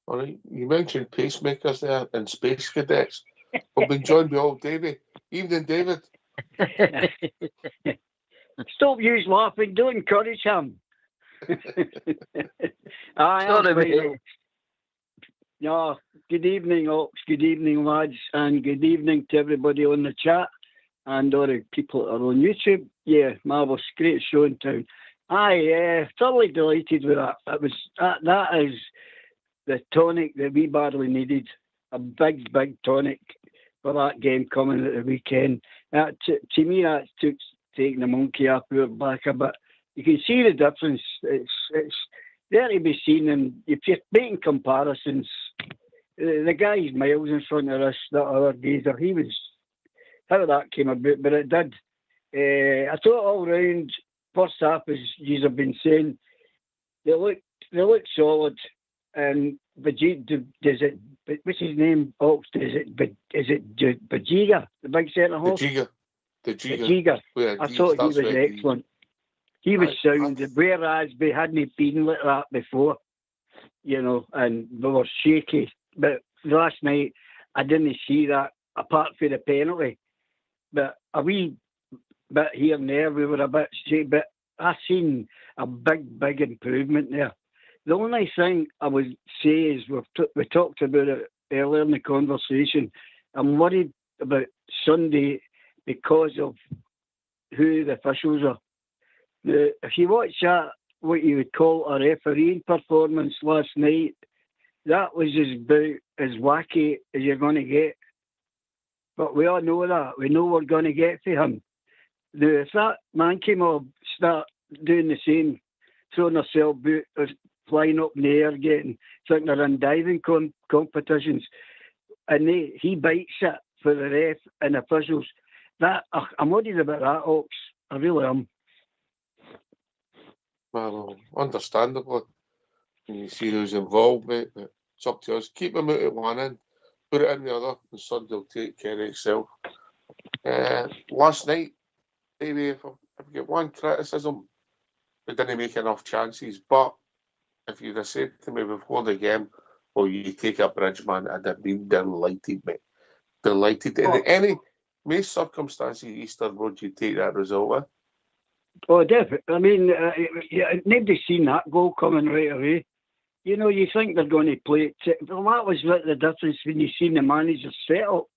B: All right. You mentioned pacemakers there and space cadets. We've been joined by old David. Evening, David.
F: Stop you laughing. Don't encourage him.
D: Sorry, mate.
F: No, good evening, Ox. Good evening, lads. And good evening to everybody on the chat and all the people that are on YouTube. Yeah, marvellous. Great show in town. Thoroughly delighted with that. That is the tonic that we badly needed. A big, big tonic for that game coming at the weekend. To me, that took taking the monkey off our back a bit. You can see the difference. It's there to be seen. And if you're making comparisons, the guy's miles in front of us, that other geezer. He was, how that came about, but it did. I thought all round, first half, as you have been saying, they look solid. And what's his name? Is it Bajiga, the big centre half? Bajiga. I thought he was excellent. He was sound, whereas we hadn't been like that before, and we were shaky. But last night, I didn't see that, apart from the penalty. But a wee bit here and there, we were a bit shaky. But I seen a big, big improvement there. The only thing I would say is we talked about it earlier in the conversation. I'm worried about Sunday because of who the officials are. If you watch that, what you would call a refereeing performance last night, that was about as wacky as you're going to get. But we all know that. We know we're going to get for him. Now, if that man came up, start doing the same, throwing herself out, or flying up in the air, thinking they're in diving competitions, and he bites it for the ref and officials. I'm worried about that, Ox. I really am.
B: Well, understandably, when you see who's involved, mate, but it's up to us. Keep them out at one end, put it in the other, and Sunday will take care of itself. Last night, maybe if I get one criticism, we didn't make enough chances, but if you'd have said to me before the game, you take a bridge, man, I'd have been delighted, mate. Delighted. In any most circumstances, Easter Road, you take that result, eh?
F: Oh, definitely. I mean, nobody's seen that goal coming right away. You think they're going to play it. Well, that was the difference when you seen the manager set up,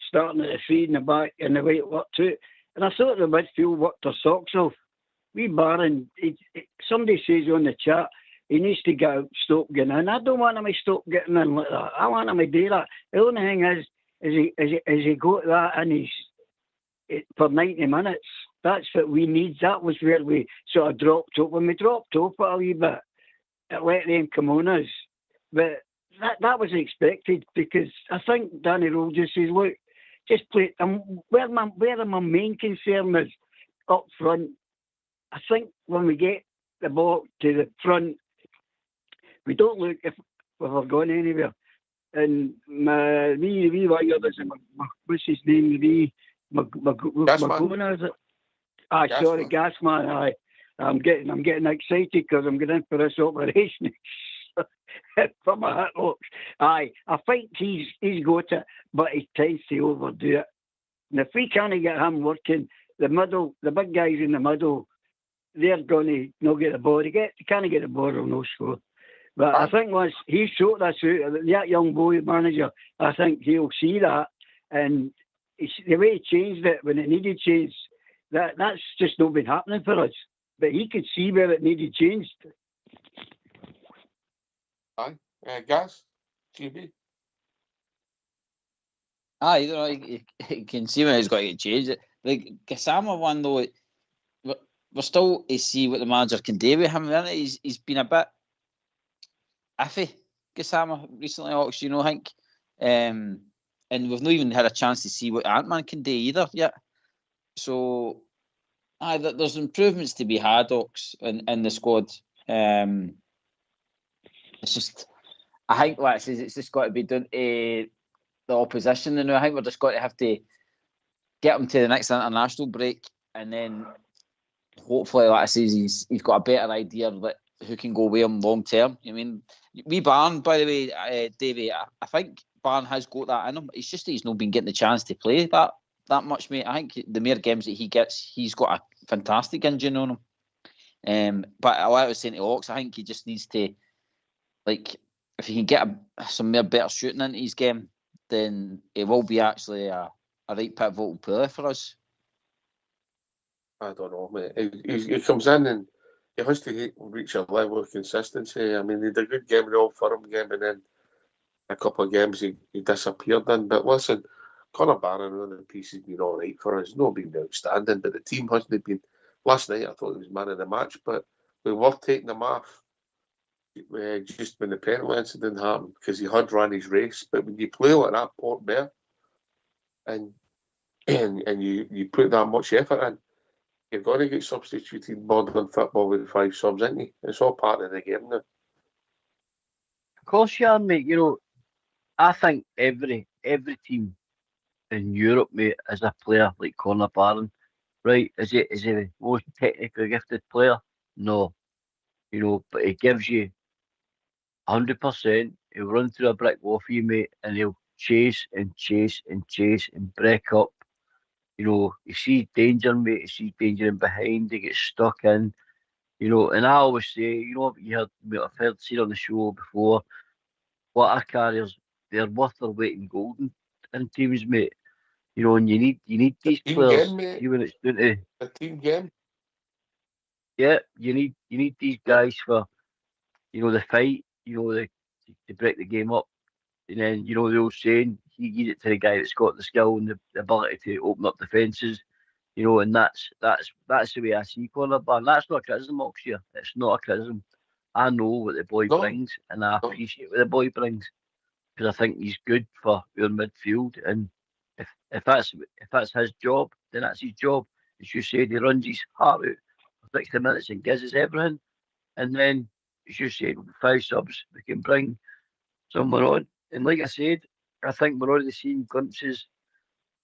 F: starting at the 3 in the back and the way it worked out. And I thought the midfield worked their socks off. We Barron, somebody says on the chat, he needs to stop getting in. I don't want him to stop getting in like that. I want him to do that. The only thing is he got that in for 90 minutes. That's what we need. That was where we sort of dropped up. When we dropped up a wee bit, it let them come on us. But that was expected, because I think Danny Rose just says, look, just play. Where my main concern is up front. I think when we get the ball to the front, we don't look if we're going anywhere. And my wee what's his name? Magona, is it? Sorry, Gasman. Aye, I'm getting excited because I'm getting in for this operation. For my hit looks. Aye, I think he's got it, but he tends to overdo it. And if we can't get him working, the big guys in the middle, they're going to not get the ball. They can't get the ball, or no score. But I think once he showed us out, that young boy manager, I think he'll see that. And the way he changed it when it needed change, that's just not been happening for us. But he could see where it needed changed.
B: Aye. Gas? GB?
C: Aye, you can see when it's got to get changed. Like Gassama one, though, we're still to see what the manager can do with him. He's been a bit iffy, Gassama, recently, I think. And we've not even had a chance to see what Ant-Man can do either yet. So, there's improvements to be had, Ox, in the squad. It's just, I think, like I says, it's just got to be done to the opposition. And I think we're just got to have to get him to the next international break, and then hopefully, like I says, he's got a better idea that who can go with him long term. I mean, we Barn, by the way, Davey, I think Barn has got that in him. It's just that he's not been getting the chance to play that much, mate. I think the more games that he gets, he's got a fantastic engine on him. But like I was saying to Ox, I think he just needs to, like, if he can get some more better shooting into his game, then it will be actually a right pivotal player for us.
B: I don't know, mate. He comes in and he has to reach a level of consistency. I mean, he had a good game in the Old Firm game, and then a couple of games he disappeared in. But listen, Conor Barron on the piece has been all right for us. Not been outstanding, but the team hasn't been. Last night I thought he was man of the match, but we were taking him off just when the penalty incident happened because he had run his race. But when you play like that, Port Bear, and you put that much effort in, you're going to get substituted in modern football with 5 subs, isn't you? It's all part of the game now.
D: Of course you are, mate. You know, I think every team in Europe, mate, as a player like Conor Barron, right? Is he the most technically gifted player? No. You know, but he gives you 100%. He'll run through a brick wall for you, mate, and he'll chase and chase and chase and break up. You know, he sees danger, mate. He sees danger in behind. He gets stuck in. You know, and I always say, you know, I've seen on the show before, water carriers, they're worth their weight in gold in teams, mate. You know, and you need these
B: Team
D: players.
B: game, mate.
D: See when it's doing to,
B: A team game.
D: yeah, you need these guys for, you know, the fight. You know, to break the game up. And then, you know, the old saying, he gives it to the guy that's got the skill and the ability to open up defences. You know, and that's the way I see Conor Barron. That's not a criticism, Oxford. It's not a criticism. I know what the boy
B: No.
D: brings, and I
B: No.
D: appreciate what the boy brings because I think he's good for your midfield. And if that's his job, then that's his job. As you said, he runs his heart out for 60 minutes and gives us everything. And then, as you said, with 5 subs, we can bring someone on. And like I said, I think we're already seeing glimpses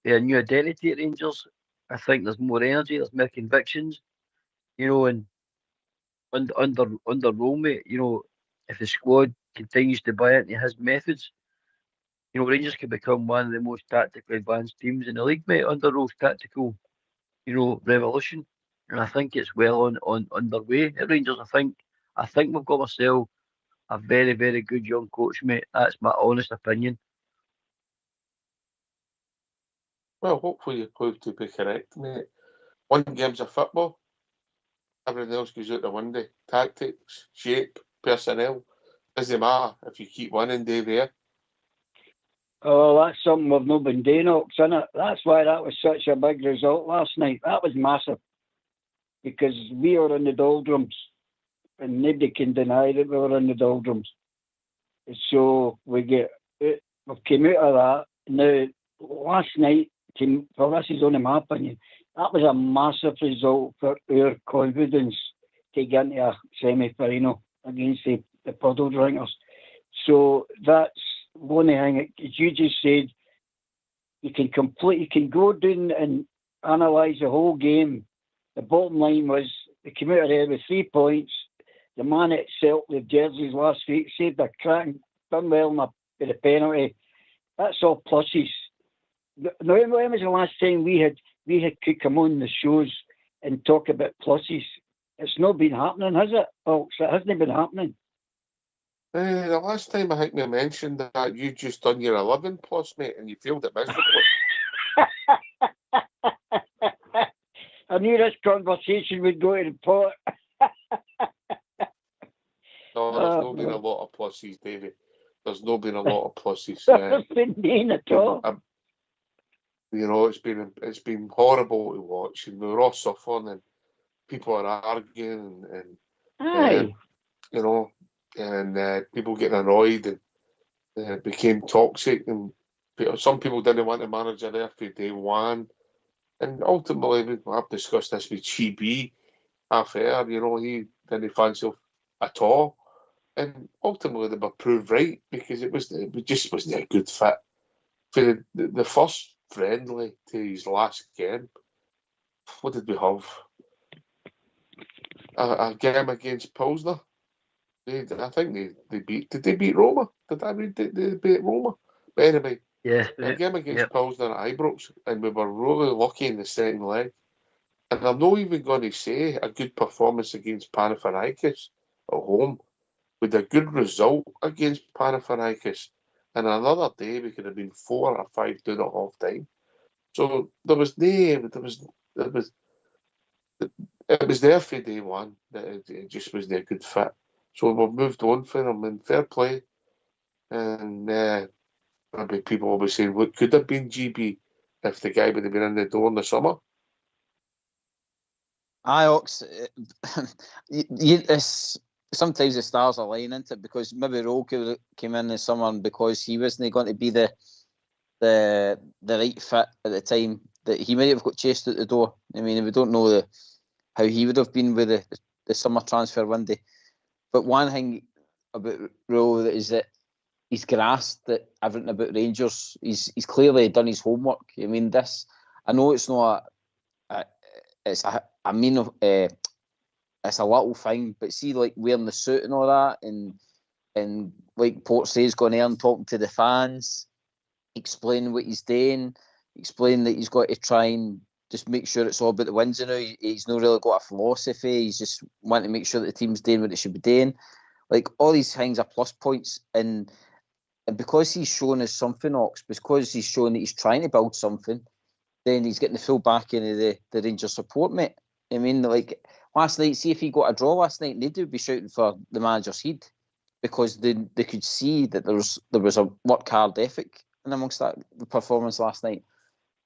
D: of a new identity at Rangers. I think there's more energy, there's more convictions, you know, and under Rome, mate, you know, if the squad continues to buy into his methods, you know, Rangers can become one of the most tactically advanced teams in the league, mate, under Rowe's tactical, you know, revolution. And I think it's well on underway at Rangers. I think we've got ourselves a very, very good young coach, mate. That's my honest opinion.
B: Well, hopefully you prove to be correct, mate. One game's of football. Everything else goes out the window. Tactics, shape, personnel. Doesn't matter if you keep winning, Davey.
F: Oh, that's something we've not been doing, Ox, innit? That's why that was such a big result last night. That was massive. Because we were in the doldrums. And nobody can deny that we were in the doldrums. So we came out of that. Now, last night, well, this is only my opinion, that was a massive result for our confidence to get into a semi-final against the puddle drinkers. So that's one thing, as you just said, you can go down and analyse the whole game. The bottom line was they came out ahead with 3 points. The man itself, the jerseys last week, saved a crack, done well with the penalty. That's all pluses. Now, when was the last time we had could come on the shows and talk about pluses? It's not been happening, has it? Oh, it hasn't been happening.
B: The last time I think we mentioned that you just done your 11 plus, mate, and you failed it miserably.
F: I knew this conversation would go to the pot.
B: No, there's not been a lot of pluses, David. There's not been a lot of pluses.
F: There's been none at all.
B: You know, it's been horrible to watch, and we were all suffering, and people are arguing, and you know, and people getting annoyed, and it became toxic, and some people didn't want the manager there for day one, and ultimately I've discussed this with GB half air. You know, he didn't fancy at all, and ultimately they were proved right because it just wasn't a good fit for the first friendly to his last game. What did we have? A game against Pilsner. I think they beat. Did they beat Roma? Did I read they beat Roma? But anyway,
D: Yeah.
B: the game against
D: Yep.
B: Pilsner at Ibrox, and we were really lucky in the second leg. And I'm not even going to say a good performance against Panathinaikos at home, with a good result against Panathinaikos. And another day we could have been 4 or 5 down at half time. So there was it was there for day one that it just was a good fit. So we've moved on for them in fair play. And maybe people will be saying, what could have been GB if the guy would have been in the door in the summer?
C: Ox, sometimes the stars align into it, because maybe Roke came in the summer and because he wasn't going to be the right fit at the time, that he might have got chased out the door. I mean, we don't know how he would have been with the summer transfer window. But one thing about Rowe is that he's grasped that everything about Rangers. He's clearly done his homework. I mean, I know it's not it's a little thing, but see, like wearing the suit and all that, and like Port says, going there and talking to the fans, explaining what he's doing, explaining that he's got to try and just make sure it's all about the wins. He's not really got a philosophy. He's just wanting to make sure that the team's doing what it should be doing. Like, all these things are plus points, and because he's shown us something, Ox, because he's shown that he's trying to build something, then he's getting the full backing of the Rangers support, mate. I mean, like last night, see if he got a draw last night, they'd be shouting for the manager's head, because they could see that there was a work hard ethic in amongst that performance last night.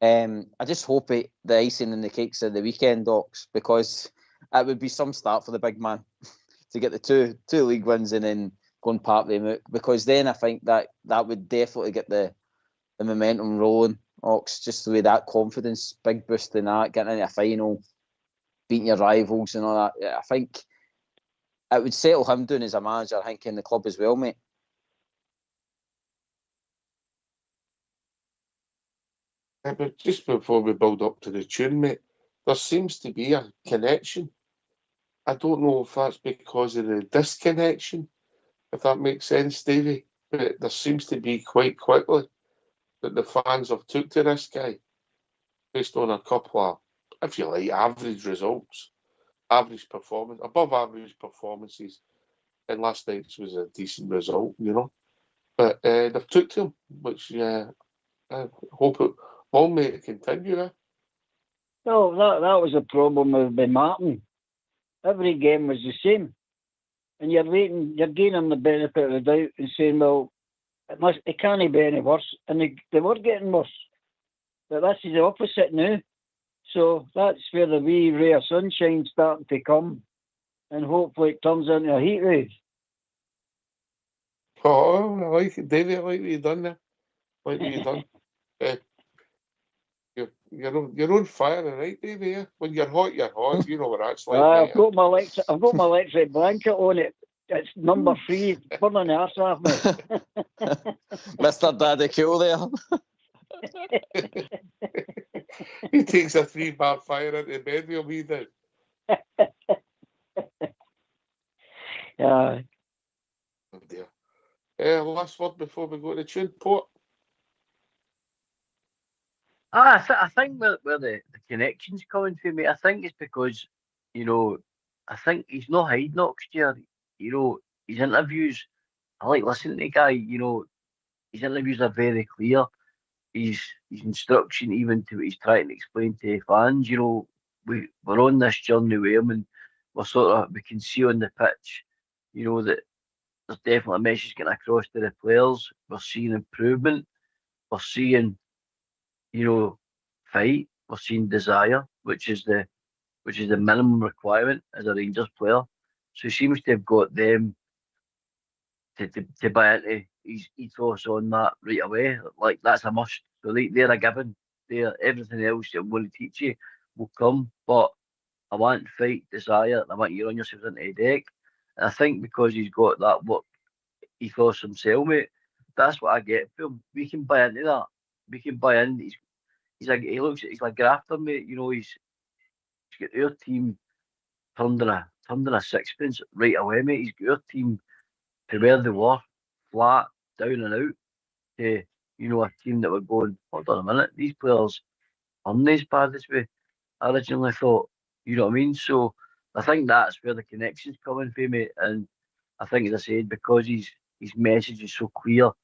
C: I just hope the icing and the cakes of the weekend, Ox, because it would be some start for the big man to get the two league wins and then go and part them out, because then I think that would definitely get the momentum rolling, Ox, just the way that confidence, big boost in that, getting into a final, beating your rivals and all that. Yeah, I think it would settle him down as a manager, I think, in the club as well, mate.
B: Yeah, but just before we build up to the tune, mate, there seems to be a connection. I don't know if that's because of the disconnection, if that makes sense, Davey, but there seems to be quite quickly that the fans have took to this guy based on a couple of, if you like, average results, above average performances, and last night's was a decent result, But they've took to him, which I hope it will make it continue.
F: No, that was a problem with Ben Martin. Every game was the same, and you're giving them the benefit of the doubt and saying, well, it can't be any worse, and they were getting worse. But this is the opposite now. So that's where the wee ray of sunshine's starting to come, and hopefully it turns into a heat wave.
B: Oh, I like it, Davey. I like what you've done there. Like what you've done. You're on fire tonight, Davey. Yeah? When you're hot, you're hot. You know what that's like.
F: I've got my electric blanket on it. It's number 3, burning the arse off me.
C: Mr. Daddy Cool there.
B: He takes a 3-bar fire into bed with me now.
F: Yeah.
B: Oh dear. Last word before we go to tune, Port.
D: I think where the connection's coming from, mate, I think it's because, I think he's not hiding next year. His interviews, I like listening to the guy, his interviews are very clear. His instruction, even to what he's trying to explain to fans, we're on this journey with him, and we can see on the pitch, that there's definitely a message getting across to the players. We're seeing improvement. We're seeing, fight. We're seeing desire, which is the minimum requirement as a Rangers player. So he seems to have got them to buy into his ethos on that right away. Like, that's a must. So they're a given. Everything else that I'm going to teach you will come. But I want fight, desire, and I want you to run yourselves into the deck. And I think because he's got that work ethos himself, mate, that's what I get from him. We can buy into that. We can buy in. He's like grafter, mate. He's got our team turned in a sixpence right away, mate. He's got our team to where they were, flat, down and out, to, you know, a team that were going, hold on a minute, these players aren't as bad as we originally thought. You know what I mean? So I think that's where the connection's coming from, mate. And I think, as I said, because his message is so clear to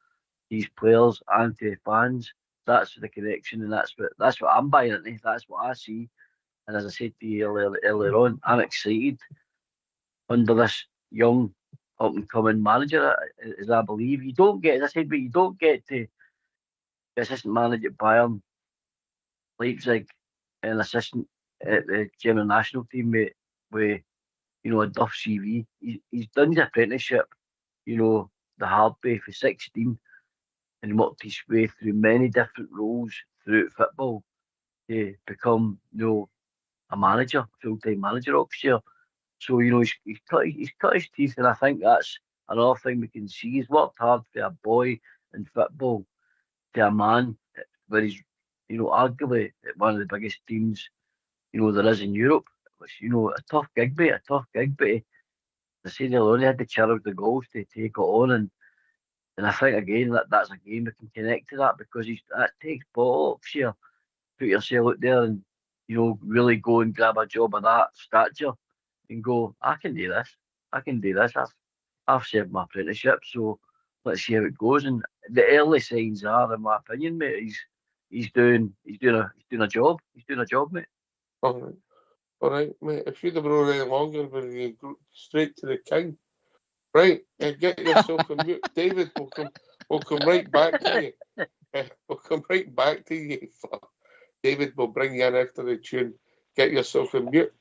D: his players and to fans, that's the connection, and that's what I'm buying into. That's what I see. And as I said to you earlier on, I'm excited under this young up and coming manager, as I believe. You don't get, as I said, but you don't get to be assistant manager at Bayern, Leipzig, an assistant at the German national team with you know, a Duff CV. He's done his apprenticeship, you know, the hard way for 16, and worked his way through many different roles throughout football to become, you know, a manager, full-time manager upstairs. So, you know, he's cut his teeth, and I think that's another thing we can see. He's worked hard for a boy in football to a man where he's, you know, arguably at one of the biggest teams, you know, there is in Europe. Which, you know, a tough gig, mate, a tough gig. But as I said, he'll only had the challenge the goals to take it on, and I think again that's a game that can connect to that, because that takes bollocks here. Put yourself out there and, you know, really go and grab a job of that stature and go, I can do this. I can do this. I've served my apprenticeship, so let's see how it goes. And the early signs are, in my opinion, mate, he's doing a job. He's doing a job, mate.
B: All right, mate. If you'd have been any longer, we'll go straight to the king. Right, get yourself on mute. David, we'll come right back to you. We'll come right back to you. David, we'll bring you in after the tune. Get yourself on mute.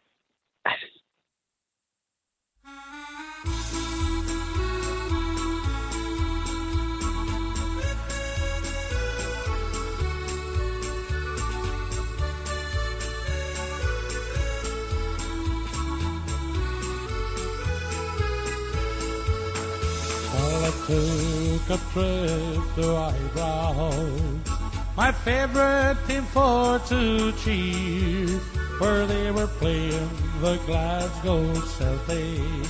G: I took a trip to Eyebrows, my favourite team for to cheer, where they were playing the Glasgow Celtic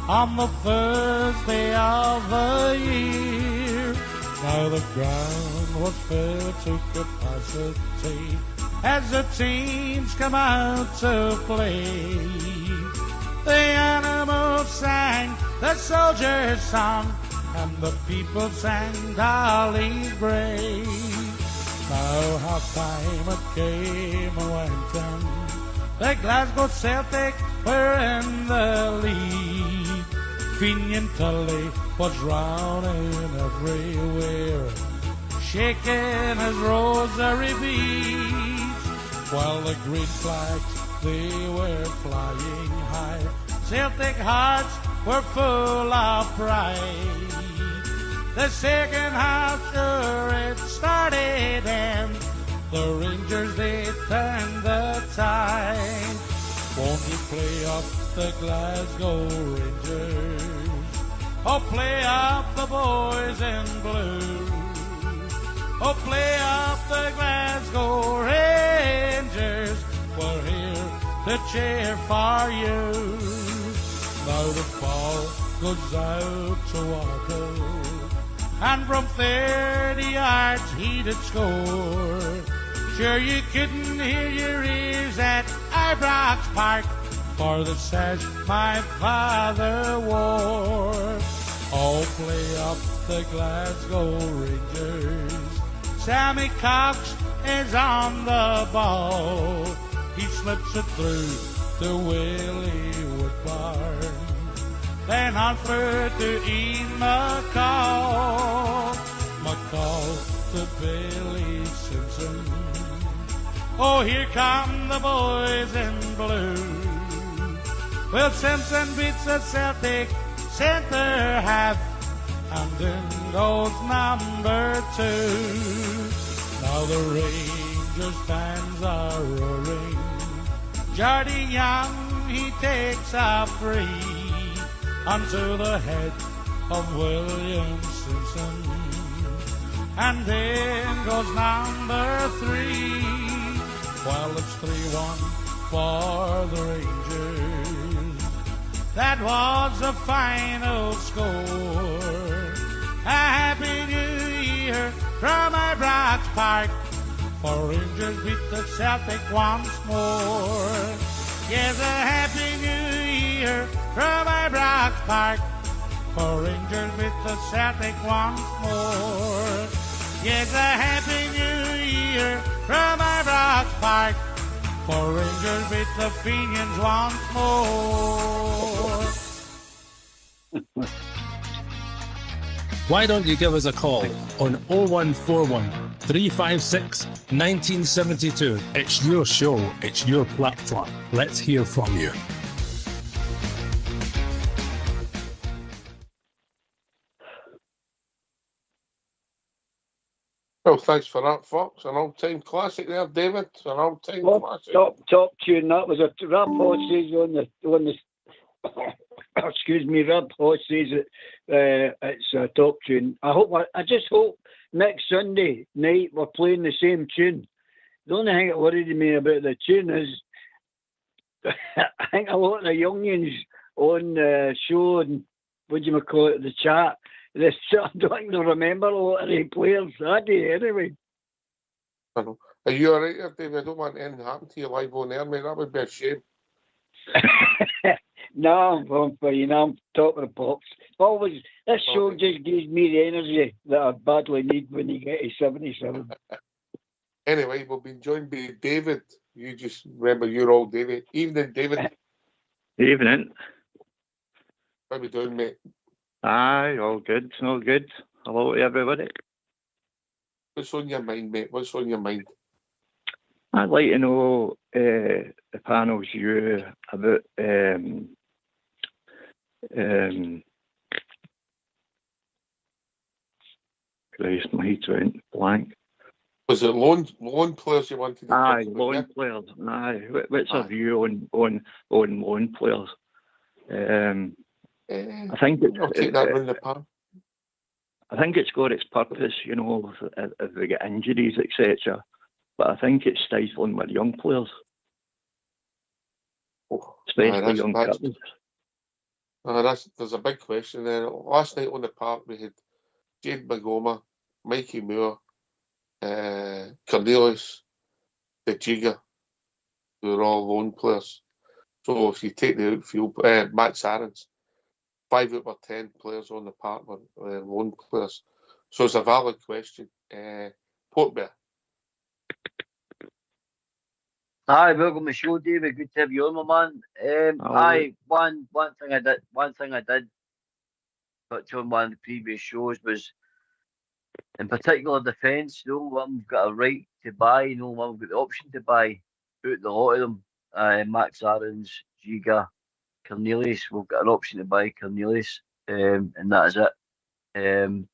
G: on the first day of the year. Now the ground was filled to capacity as the teams come out to play. The animals sang the soldiers' song, and the people sang Dolly Brave. Now half-time it came and went in, the Glasgow Celtic were in the lead. Finian Tully was running everywhere, shaking his rosary beads, while the green flags they were flying high. Celtic hearts were full of pride. The second half, sure it started, and the Rangers, they turned the tide. Won't you play up the Glasgow Rangers? Oh, play up the boys in blue. Oh, play up the Glasgow Rangers. We're here to cheer for you. Now the ball goes out to Walker, and from 30 yards he did score. Sure you couldn't hear your ears at Ibrox Park for the sash my father wore. Oh, play up the Glasgow Rangers. Sammy Cox is on the ball. He slips it through to Willie Woodbarn, then on through to Ian McCall. McCall to Billy Simpson. Oh, here come the boys in blue. Well, Simpson beats the Celtic centre half, and in goes number 2. Now the Rangers fans are roaring. Jardine Young, he takes a free onto the head of William Simpson, and then goes number 3. Well, it's 3-1 for the Rangers. That was the final score. Park, for Rangers beat the Celtic once more. Yes, a happy new year from Ibrox Park, for Rangers beat the Celtic once more. Yes, a happy new year from Ibrox Park, for Rangers beat the Fenians once more.
E: Why don't you give us a call on 0141 356 1972? It's your show, it's your platform. Let's hear from you.
B: Well, thanks for that, Fox. An all-time classic there, David. An all-time classic.
F: Top tune. That was a Rab Hodge says on the excuse me, Rab Hodge says it's a top tune. I just hope next Sunday night we're playing the same tune. The only thing that worried me about the tune is I think a lot of the youngins on the show and what do you call it, the chat, they don't think they remember a lot of the players. I do anyway.
B: I know. Are you alright there, David? I don't want anything to happen to you live on air, mate. That would be a shame.
F: No, I'm fine. I'm top of the pops. Always, this show just gives me the energy that I badly need when you get to 77.
B: Anyway, we've been joined by David. You just remember you're all David. Evening, David.
H: Evening.
B: How we doing, mate?
H: Aye, all good, all good. Hello to everybody.
B: What's on your mind, mate? What's on your mind?
H: I'd like to know the panel's view about Christ, my head's went blank.
B: Was it loan players you wanted to
H: Aye,
B: talk about?
H: loan players. Aye, what's our view on loan players? I think
B: I'll take that round the pan.
H: I think it's got its purpose, you know, if we get injuries, etc. But I think it's stifling with young players, especially young captains.
B: There's a big question there. Last night on the park we had Jade Magoma, Mikey Moore, Cornelius, the Giga, who are all loan players. So if you take the outfield, Matt Sarens, 5 out of 10 players on the park were loan players. So it's a valid question. Portbear.
D: Aye, welcome to the show, David. Good to have you on, my man. Aye, one thing I did touch on one of the previous shows was, in particular, defence. No one we've got a right to buy. No one we've got the option to buy. Out the lot of them, Max Aarons, Giga, Cornelius. We've got an option to buy Cornelius, and that is it. And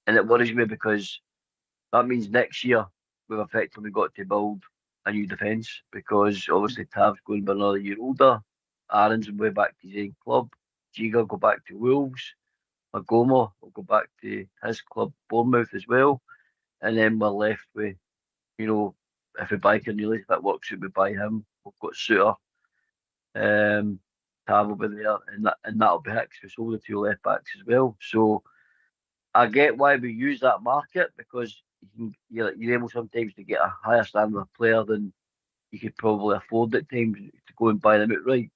D: it worries me because that means next year we've effectively got to build a new defence, because obviously Tav's going to be another year older. Aaron's will be back to his own club. Giga will go back to Wolves. Magoma will go back to his club, Bournemouth, as well. And then we're left with, you know, if we buy Cornelius, if that works, we buy him. We've got Suter. Tav will be there, and that'll be Hicks. We sold the 2 left backs as well. So I get why we use that market, because you're able sometimes to get a higher standard of player than you could probably afford at times to go and buy them outright.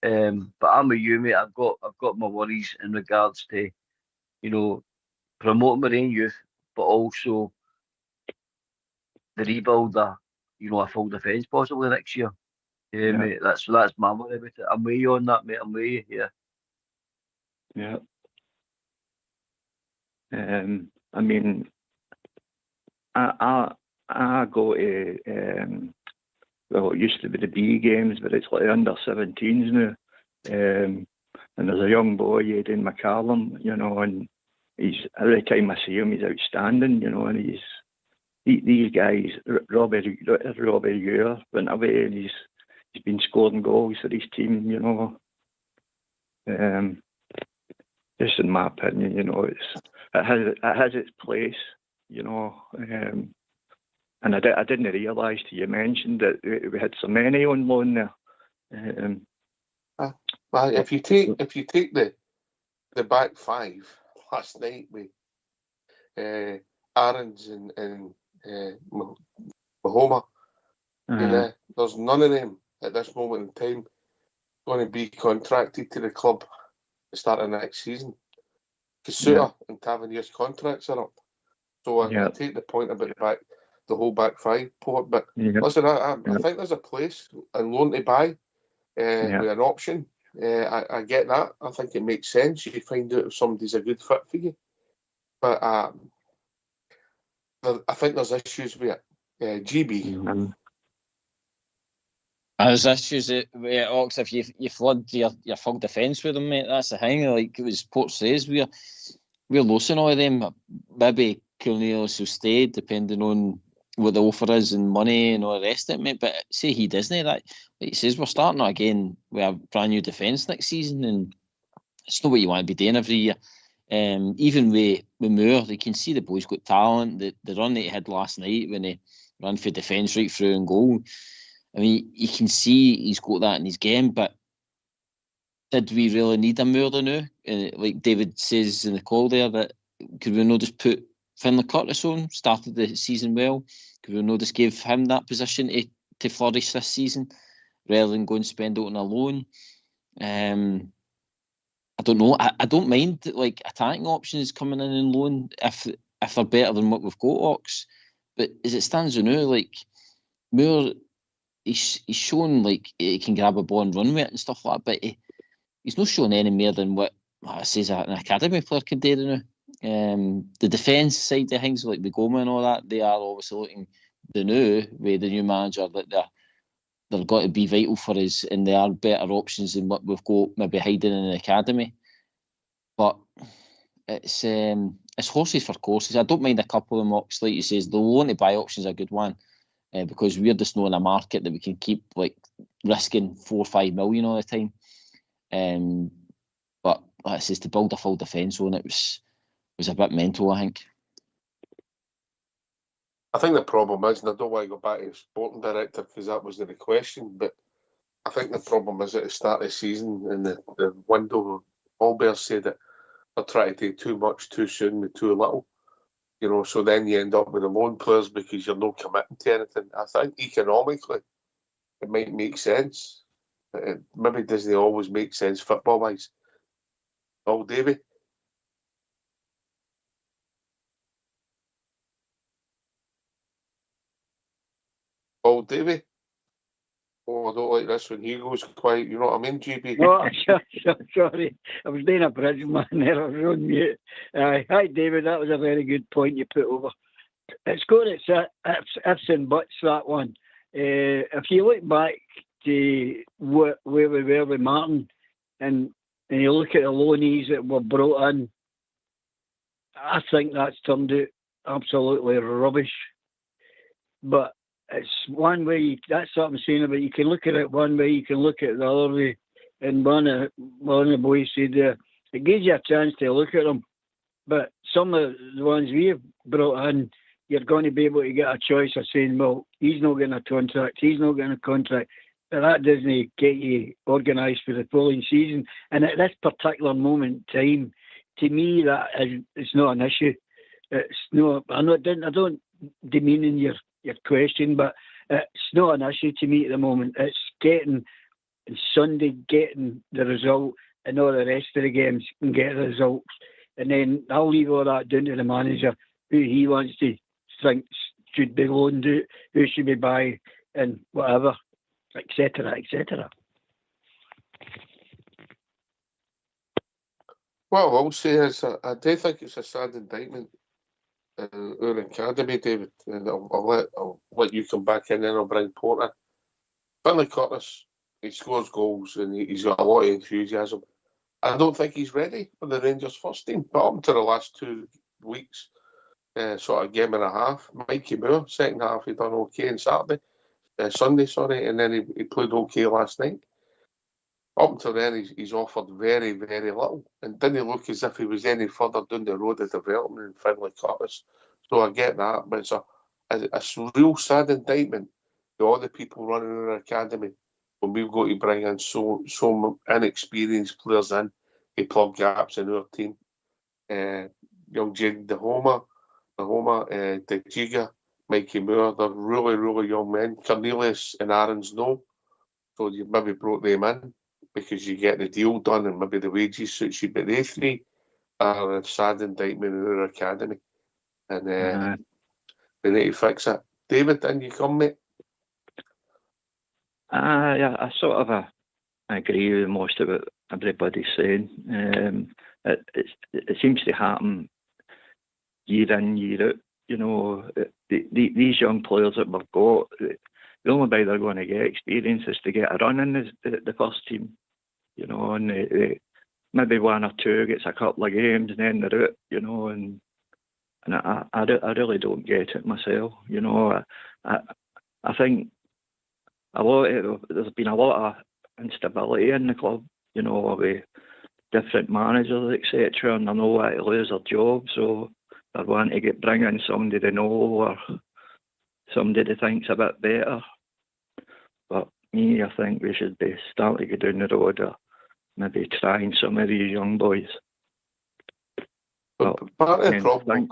D: But I'm with you, mate. I've got my worries in regards to, you know, promoting my own youth, but also the rebuild of, you know, a full defence possibly next year. Mate, that's my worry about it. I'm with you on that, mate. I'm with you here.
H: Yeah. I mean, I go to well, it used to be the B games, but it's like under 17s now. And there's a young boy, Aidan McCallum, you know, and he's, every time I see him, he's outstanding, you know, and these guys, Robbie Ewer went away, and he's been scoring goals for his team, you know. Just in my opinion, you know, it has its place, you know. And I didn't realise till you mentioned that we had so many on loan there.
B: Well, if you take the back 5 last night with Aarons and Mahoma. There's none of them at this moment in time going to be contracted to the club at the start of next season. Because Suter and Tavernier's contracts are up. So I take the point about the whole back five part, but listen, I think there's a place and loan to buy with an option. I get that. I think it makes sense. You find out if somebody's a good fit for you. But I think there's issues with it. GB.
C: There's issues with Ox if you flood your full defence with them, mate. That's the thing. Like it was Port says, we're losing all of them. Maybe Cornelius will stay depending on what the offer is and money and all the rest of it, mate. But say he doesn't, that like he says, we're starting again with a brand new defence next season, and it's not what you want to be doing every year. Even with Moore, you can see the boy's got talent. The run that he had last night when he ran for defence right through and goal. I mean, you can see he's got that in his game, but did we really need a Moore now? Like David says in the call there, that could we not just put Finlay Curtis on, started the season well? Could we not just give him that position to flourish this season rather than go and spend it on a loan? I don't know. I don't mind like attacking options coming in and loan if they're better than what we've got, Ox. But as it stands now, like Moore, he's shown like he can grab a ball and run with it and stuff like that, but he's not shown any more than what I say an academy player can do now. The defence side of things, like the Goma and all that, they are obviously looking the new manager that they're got to be vital for us, and they are better options than what we've got maybe hiding in the academy. But it's horses for courses. I don't mind a couple of them, Ox, like you says. The loan to buy option is a good one. Because we're just not in a market that we can keep like risking 4 or 5 million all the time. But like I says, to build a full defence on it was a bit mental, I think.
B: I think the problem is, and I don't want to go back to the sporting director because that wasn't the question, but I think the problem is at the start of the season in the window, Allbear said that they're trying to do too much too soon with too little. You know, so then you end up with the loan players because you're not committing to anything. I think economically it might make sense. It maybe doesn't always make sense football-wise. Oh, Davy? Oh, Davy? Oh, I don't like this when he goes quiet. You know what I mean, GB?
F: No, sorry. I was doing a bridge man there. I was on mute. Hi, David. That was a very good point you put over. It's got its ifs and buts, that one. If you look back to where we were with Martin and you look at the loanees that were brought in, I think that's turned out absolutely rubbish. But it's one way, that's what I'm saying about you can look at it one way, you can look at it the other way. And one of the boys said there, it gives you a chance to look at them. But some of the ones we've brought in, you're going to be able to get a choice of saying, well, he's not getting a contract, he's not getting a contract. But that doesn't get you organised for the following season. And at this particular moment in time, to me, it's not an issue. It's not. I don't demean in your question, but it's not an issue to me at the moment. It's getting Sunday, getting the result, and all the rest of the games and get the results. And then I'll leave all that down to the manager, who he wants to think should be loaned out, who should be buying, and whatever, etc., etc.
B: Well, I'll say is I do think it's a sad indictment our academy, David, and I'll let you come back in, then I'll bring Porter. Finlay Curtis, he scores goals and he's got a lot of enthusiasm. I don't think he's ready for the Rangers first team, but up until the last 2 weeks, sort of game and a half. Mikey Moore, second half, he done okay on Sunday, and then he played okay last night. Up until then, he's offered very, very little, and didn't look as if he was any further down the road of development in Finlay Curtis. So I get that, but it's a real sad indictment to all the people running our academy when we've got to bring in so inexperienced players in to plug gaps in our team. Young Jake DeHoma, Mahoma, De Giga, Mikey Moore, they're really, really young men. Cornelius and Aaron's no. So you maybe brought them in because you get the deal done and maybe the wages suits you. But they three are a sad indictment of our academy. And we need to fix it. David, in you come, mate.
H: Yeah, I sort of agree with most of what everybody's saying. It seems to happen year in, year out. You know, these young players that we've got, the only way they're going to get experience is to get a run in the first team. You know, and maybe one or two gets a couple of games and then they're out. You know, and I really don't get it myself. You know, I think there's been a lot of instability in the club, you know, with different managers, etc. And they know why to lose their job, so they want to bring in somebody they know or somebody they think's a bit better. But me, I think we should be starting to go down the road of maybe trying some of these young boys.
B: But part of the problem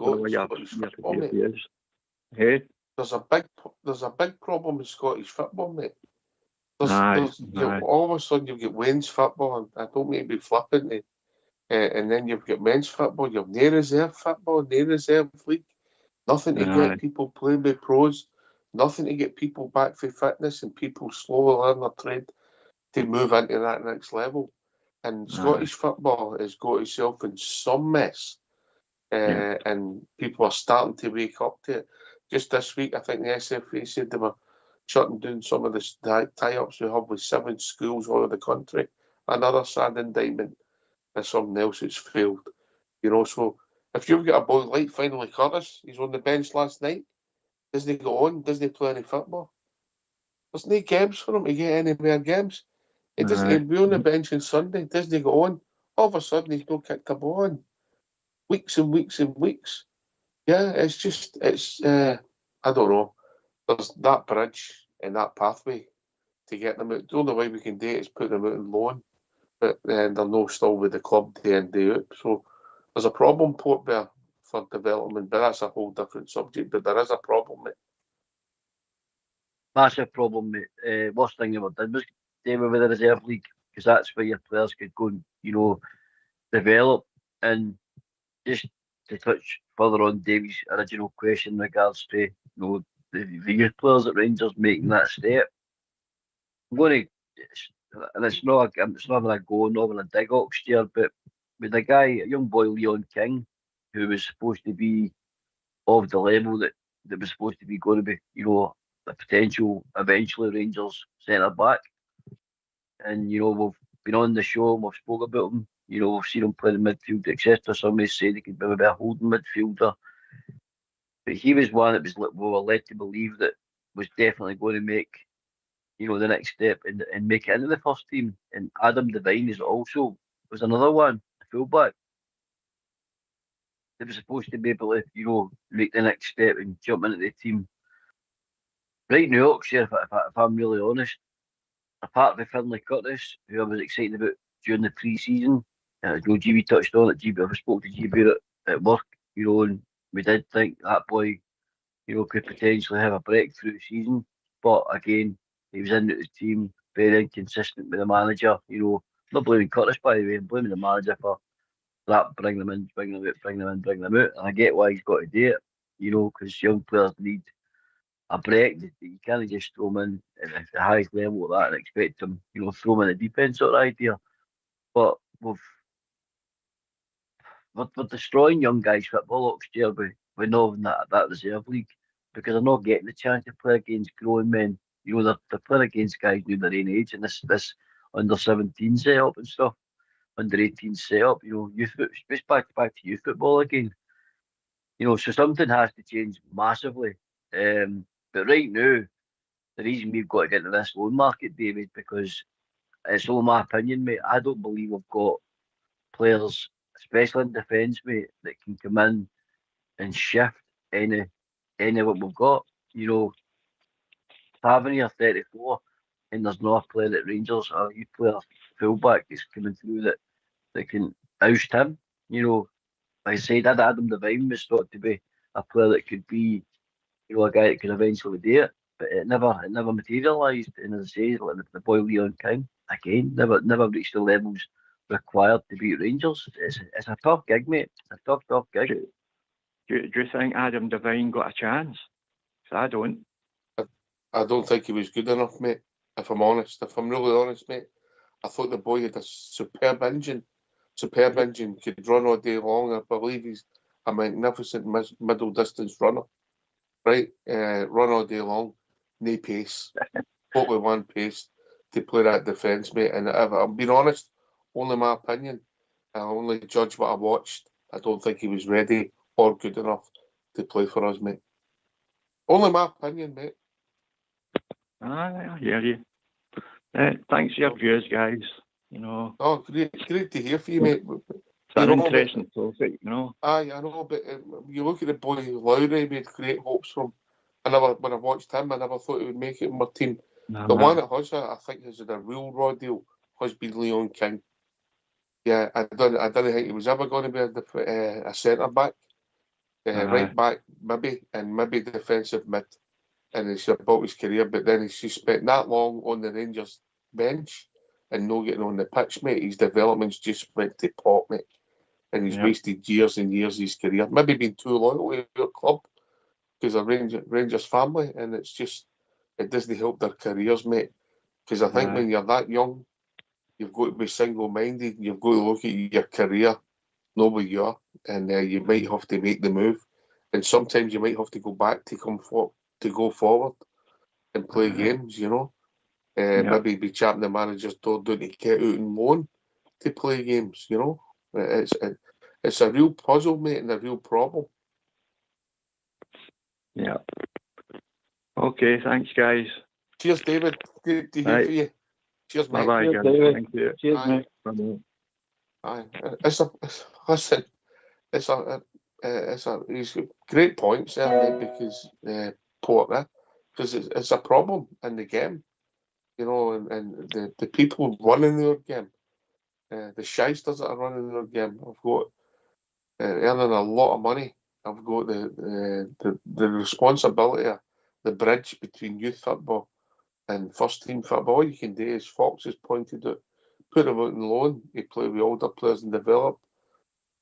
B: there's a big problem with Scottish football, mate. All of a sudden you've got women's football, and I don't mean to be flippant, and then you've got men's football, you've no reserve football, no reserve league, nothing to get people playing with pros, nothing to get people back for fitness and people slowly learn their trade to move into that next level. And Scottish football has got itself in some mess, and people are starting to wake up to it. Just this week, I think the SFA said they were shutting down some of the tie-ups we have with 7 schools all over the country. Another sad indictment of something else that's failed. You know, so if you've got a boy like finally Curtis, he's on the bench last night, doesn't he go on, doesn't he play any football? There's no games for him to get any more games. He doesn't. He'll be on the bench on Sunday, doesn't he go on? All of a sudden, he's not kicked a ball in. Weeks and weeks and weeks. Yeah, it's I don't know. There's that bridge and that pathway to get them out. The only way we can do it is put them out on loan, but then they're not still with the club day in, day out. So there's a problem, Port Bear, for development, but that's a whole different subject. But there is a problem, mate.
D: Massive problem, mate. Worst thing ever did was David with the reserve league, because that's where your players could go and, you know, develop. And just to touch further on Davy's original question in regards to, you know, the youth players at Rangers making that step. I'm going to, and it's not having a go, not having a dig Oxford, but with a guy, a young boy, Leon King, who was supposed to be of the level that was supposed to be going to be, you know, the potential eventually Rangers centre back. And, you know, we've been on the show and we've spoke about him. You know, we've seen him play the midfield, etc. Somebody said he could maybe be a holding midfielder. But he was one that we were led to believe that was definitely going to make, you know, the next step and make it into the first team. And Adam Devine was another one, the fullback. They were supposed to be able to, you know, make the next step and jump into the team. Right now, Oxford, if I'm really honest, apart from Finlay Curtis, who I was excited about during the pre-season, GB touched on it. I spoke to GB at work, you know, and we did think that boy, you know, could potentially have a breakthrough season. But again, he was into the team, very inconsistent with the manager. You know, not blaming Curtis, by the way, I'm blaming the manager for that, bring them in, bring them out, bring them in, bring them out. And I get why he's got to do it, you know, because young players need a break. You can't just throw them in at the highest level of that and expect them, you know, throw them in the deep end sort of idea. But we're destroying young guys' football Oxford with knowing that reserve league, because they're not getting the chance to play against grown men. You know, they're playing against guys new their own age, and this under 17 setup and stuff, under 18 setup. You know, it's back to youth football again. You know, so something has to change massively. But right now, the reason we've got to get into this loan market, David, because it's all my opinion, mate. I don't believe we've got players, especially in defence, mate, that can come in and shift any what we've got. You know, Tavernier 34, and there's no player at Rangers or a youth player fullback that's coming through that can oust him. You know, like I said, Adam Devine was thought to be a player that could be, a guy that could eventually do it. But it never materialised. And as I say, like the boy Leon King again, never reached the levels required to beat Rangers. It's a tough gig, mate. It's a tough gig.
H: Do you think Adam Devine got a chance? 'Cause I don't.
B: I don't think he was good enough, mate. If I'm honest, if I'm really honest, mate, I thought the boy had a superb engine, could run all day long. I believe he's a magnificent middle distance runner, right? Run all day long, no pace, totally one pace to play that defence, mate. And if I'm being honest, only my opinion. I only judge what I watched. I don't think he was ready or good enough to play for us, mate. Only my opinion, mate.
H: I hear you. Thanks for your views, guys.
B: Oh, great to hear from you, mate.
H: It's an interesting topic,
B: Aye, I know, but you look at the boy Lowry, we had great hopes from. When I watched him, I never thought he would make it in my team. The one that has, I think, has had a real raw deal has been Leon King. Yeah, I don't think he was ever going to be a centre back, right back, maybe defensive mid. And it's about his career, but then he's spent that long on the Rangers bench and no getting on the pitch, mate. His development's just went to pot, mate. And he's wasted years and years of his career. Maybe been too loyal to your club because of Rangers family, and it doesn't help their careers, mate. Because I think when you're that young, you've got to be single-minded. You've got to look at your career, know where you are, and you might have to make the move. And sometimes you might have to go back to go forward and play games, maybe be chapping the manager's door doing to get out and loan to play games, It's a real puzzle, mate, and a real problem.
H: Yeah. Okay, thanks, guys.
B: Cheers, David. Good to hear from you. Cheers, mate.
H: Bye-bye,
F: Cheers,
H: guys.
F: David.
H: Thank you.
F: Cheers,
B: Aye.
F: mate.
H: Bye-bye.
B: He's got great points there, because Porter, because it's a problem in the game, and the people running their game, the shysters that are running their game, have got earning a lot of money. I've got the responsibility of the bridge between youth football and first team football. All you can do, as Fox has pointed out, put them out on loan. You play with older players and develop,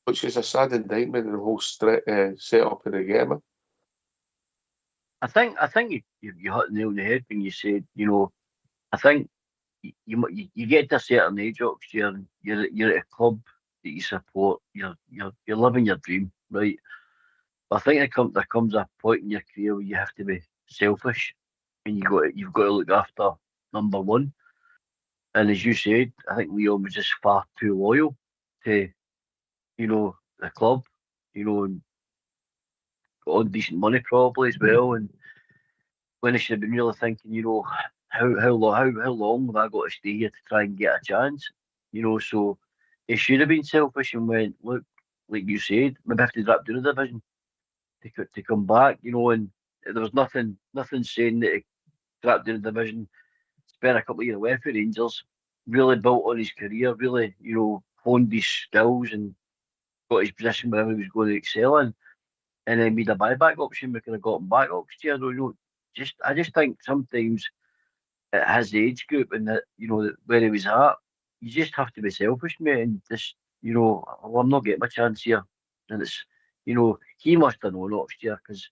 B: which is a sad indictment of the whole setup of the game.
D: I think you hit the nail on the head when you said, I think you get to a certain age, Oxford, you're at a club that you support, you're living your dream, right? But I think there comes a point in your career where you have to be selfish, and you've got to look after number one. And as you said, I think Leon was just far too loyal to, the club, and got on decent money probably as well. And when I should have been really thinking, how long have I got to stay here to try and get a chance? So he should have been selfish and went, look, like you said, maybe have to drop down the division to come back, and there was nothing saying that he dropped down the division, spent a couple of years away for Rangers, really built on his career, really, honed his skills and got his position where he was going to excel in, and then made a buyback option. We could have got him back next year. I just think sometimes at his age group and that, where he was at, you just have to be selfish, mate, and just, well, I'm not getting my chance here. And it's, he must have known next year because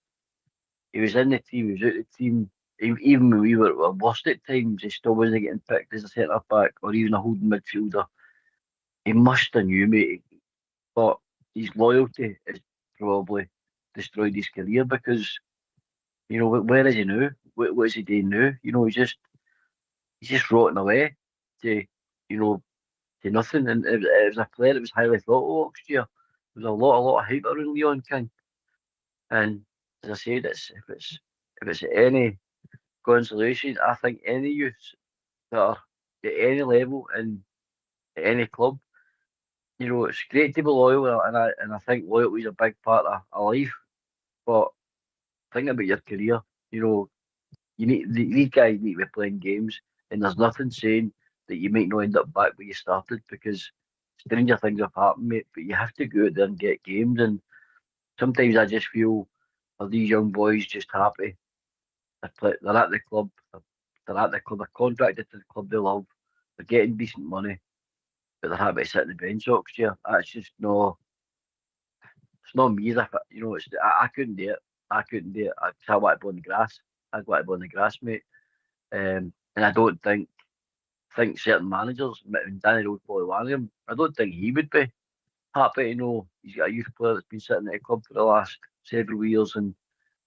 D: he was in the team, he was out of the team. Even when we were worst at times, he still wasn't getting picked as a centre back or even a holding midfielder. He must have knew, mate. But his loyalty has probably destroyed his career because, where is he now? What is he doing now? He's just rotting away to, to nothing. And it was a player that was highly thought of last year. There was a lot of hype around Leon King. And as I said, if it's any consolation, I think any youths that are at any level and at any club, it's great to be loyal, and I think loyalty is a big part of life. But think about your career. These guys need to be playing games, and there's nothing saying that you might not end up back where you started because stranger things have happened, mate. But you have to go out there and get games, and sometimes I just feel Are these young boys just happy? They're at the club. They're at the club. They're contracted to the club they love. They're getting decent money, but they're happy to sit on the bench next year. That's just no. It's not me. I couldn't do it. I couldn't do it. I want to be on the grass. I'd want to be on the grass, mate. And I don't think certain managers, Danny Rose probably one of them. I don't think he would be happy to know he's got a youth player that's been sitting at the club for the last several years and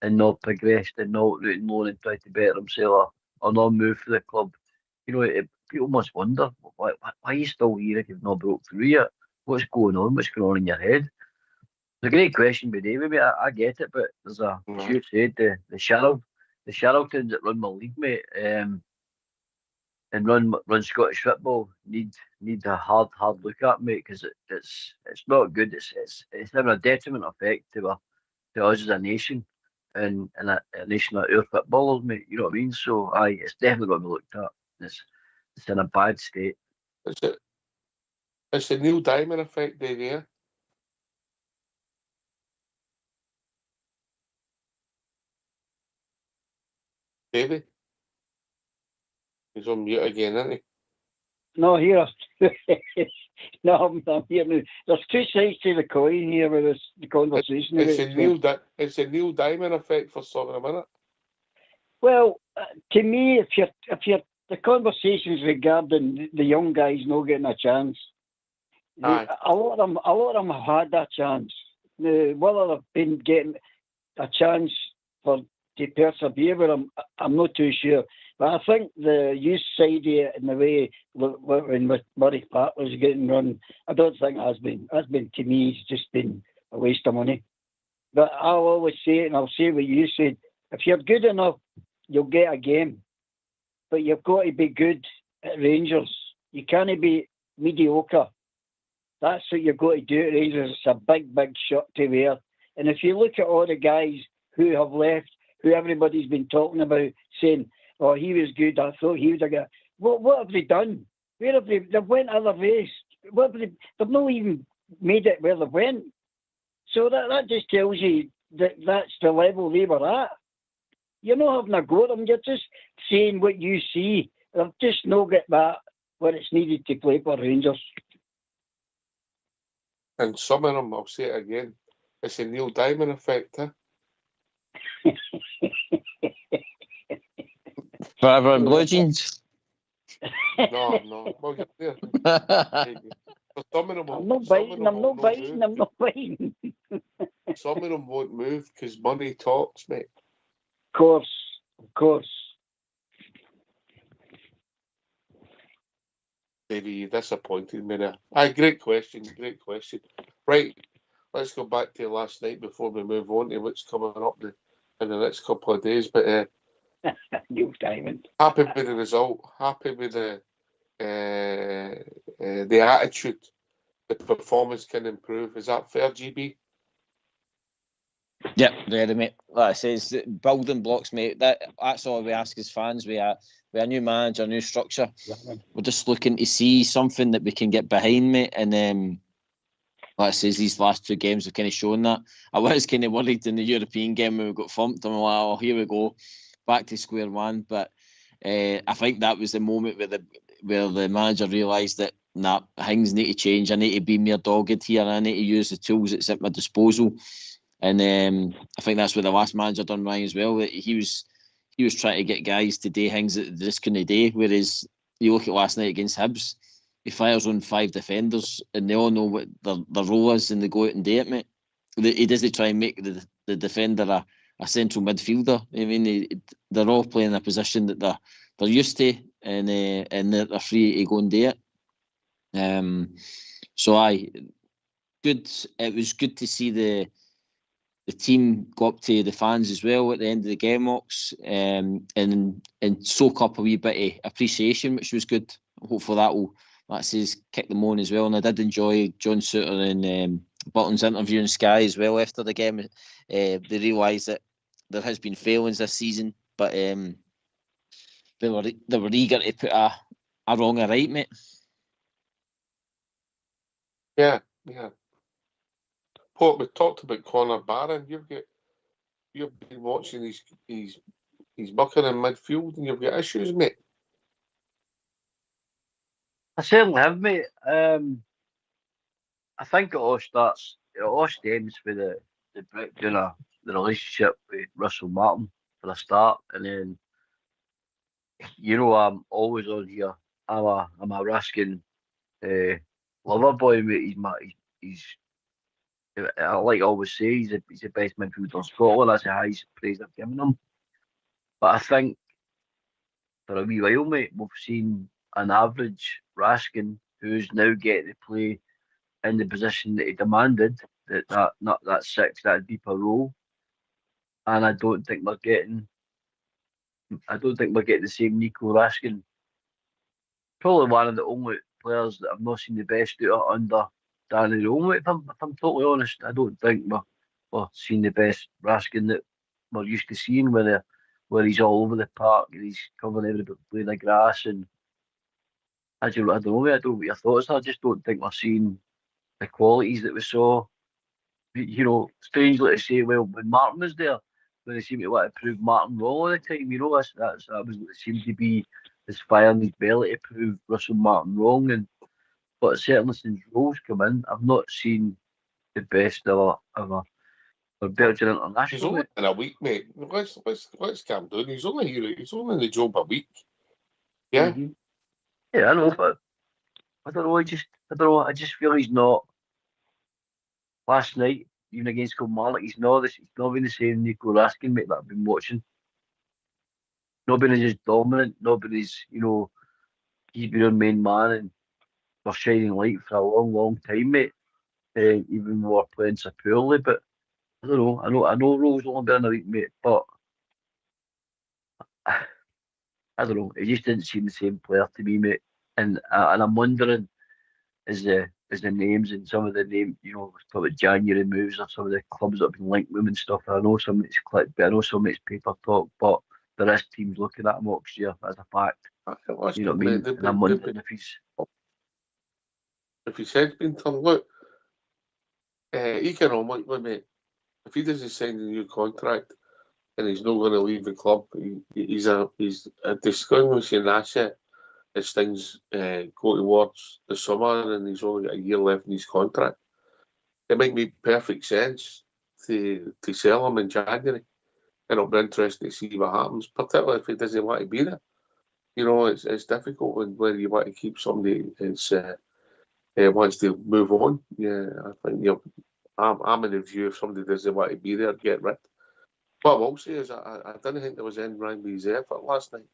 D: not progressed and not rooting loan and tried to better himself or not move for the club. People must wonder why are you still here if you've not broke through yet? What's going on? What's going on in your head? It's a great question by David, mate. I get it, but there's as you said, the Charltons that run my league, mate, and run Scottish football need a hard look at, mate, because it's not good. It's having a detriment effect to us as a nation and a nation like our footballers, mate. You know what I mean? So it's definitely got to be looked at. It's in a bad state.
B: It's the Neil Diamond effect, Dave, yeah? David? He's on mute again, isn't he?
F: No, here. No, I'm here now. There's two sides to the coin here with the conversation.
B: It's a Neil Diamond effect for something a minute.
F: Well, to me, if you're the conversations regarding the young guys not getting a chance, a lot of them have had that chance. Now, whether they've been getting a chance to persevere with them, I'm not too sure. But I think the youth side of it and the way when Murray Park was getting run, I don't think has been to me. It's just been a waste of money. But I'll always say it, and I'll say what you said. If you're good enough, you'll get a game. But you've got to be good at Rangers. You can't be mediocre. That's what you've got to do at Rangers. It's a big, big shot to wear. And if you look at all the guys who have left, who everybody's been talking about, saying, "Oh, he was good. I thought he was a guy." What have they done? Where have they? They've went other ways. They've not even made it where they went. So that just tells you that's the level they were at. You're not having a go at them. You're just saying what you see. They've just not got that where it's needed to play for Rangers.
B: And some of them, I'll say it again, it's a Neil Diamond effect, huh?
C: Forever in blue jeans.
B: No. Well, you're there. Some of them
F: I'm not biting.
B: Some of them won't move because money talks, mate.
F: Of course.
B: Maybe disappointed me there. Great question. Right, let's go back to last night before we move on to what's coming up in the next couple of days. But
F: Neil Diamond.
B: Happy with the result. Happy with the attitude. The performance can improve. Is that fair, GB?
C: Yep, ready, mate. Like I say, it's building blocks, mate. That's all we ask as fans. We are a new manager, a new structure. We're just looking to see something that we can get behind, mate. And like I say, these last two games have kind of shown that. I was kind of worried in the European game when we got thumped. I'm like, oh, here we go, back to square one. But I think that was the moment where the manager realised that things need to change. I need to be more dogged here. I need to use the tools that's at my disposal. And I think that's what the last manager done right as well. He was trying to get guys to do things that they just couldn't do. Whereas you look at last night against Hibs, he fires on 5 defenders and they all know what their role is and they go out and do it, mate. He doesn't try and make the defender a central midfielder. I mean, they're all playing a position that they're used to and they're free to go and do it. Good. It was good to see the team go up to the fans as well at the end of the game walks and soak up a wee bit of appreciation, which was good. Hopefully that will, like I say, kick them on as well. And I did enjoy John Suter and Button's interview in Sky as well after the game. They realised that there has been failings this season, but they were eager to put a wrong or right, mate.
B: Yeah. Paul, we talked about Conor Barron. You've got you've been watching he's mucking in midfield and you've got issues, mate.
D: I certainly have, mate. I think it all stems with the breakdown of the relationship with Russell Martin for a start, and then I'm always on here. I'm a Raskin lover boy, mate. He's I like I always say he's the best midfielder in Scotland. That's the highest praise I've given him. But I think for a wee while, mate, we've seen an average Raskin who's now getting to play in the position that he demanded, that six, that deeper role. And I don't think we're getting the same Nico Raskin. Probably one of the only players that I've not seen the best out of under Danny Rome. If I'm totally honest, I don't think we're seeing the best Raskin that we're used to seeing, where he's all over the park and he's covering everybody playing the grass. And I don't know, mate, I don't know what your thoughts are. I just don't think we're seeing the qualities that we saw. Strangely to say, well, when Martin was there, when they seemed to want to prove Martin wrong all the time, that was what seemed to be his fire in his belly to prove Russell Martin wrong. But certainly since Rose come in, I've not seen the best of a Belgian international.
B: He's only in a week, mate. Let's calm down. He's only here. He's only in the job a week. Yeah.
D: Mm-hmm. Yeah, I know, but I don't know. I just feel he's not. Last night, even against Kilmarnock, he's not been the same Nico Raskin, mate, that I've been watching. Not been as dominant, not been as, he's been our main man and we're shining light for a long, long time, mate. Even when we were playing so poorly, but I don't know. I know Rose only been in a week, mate, but I don't know. It just didn't seem the same player to me, mate. And I'm wondering, is the names and some of the name, probably January moves or some of the clubs that have been linked with him and stuff. I know some of it's clickbait, I know some of it's paper talk, but there is teams looking at him next year as a fact. You know what I mean? And I'm wondering
B: if his head's been turned. Look, economically, mate, if he doesn't sign a new contract and he's not going to leave the club, he's a distinguishing asset as things go towards the summer and he's only got a year left in his contract. It might make perfect sense to sell him in January, and it'll be interesting to see what happens, particularly if he doesn't want to be there. It's difficult when you want to keep somebody wants to move on. Yeah, I think I'm in the view if somebody doesn't want to be there, get rid. What I will say is I didn't think there was any wrong with his effort last night.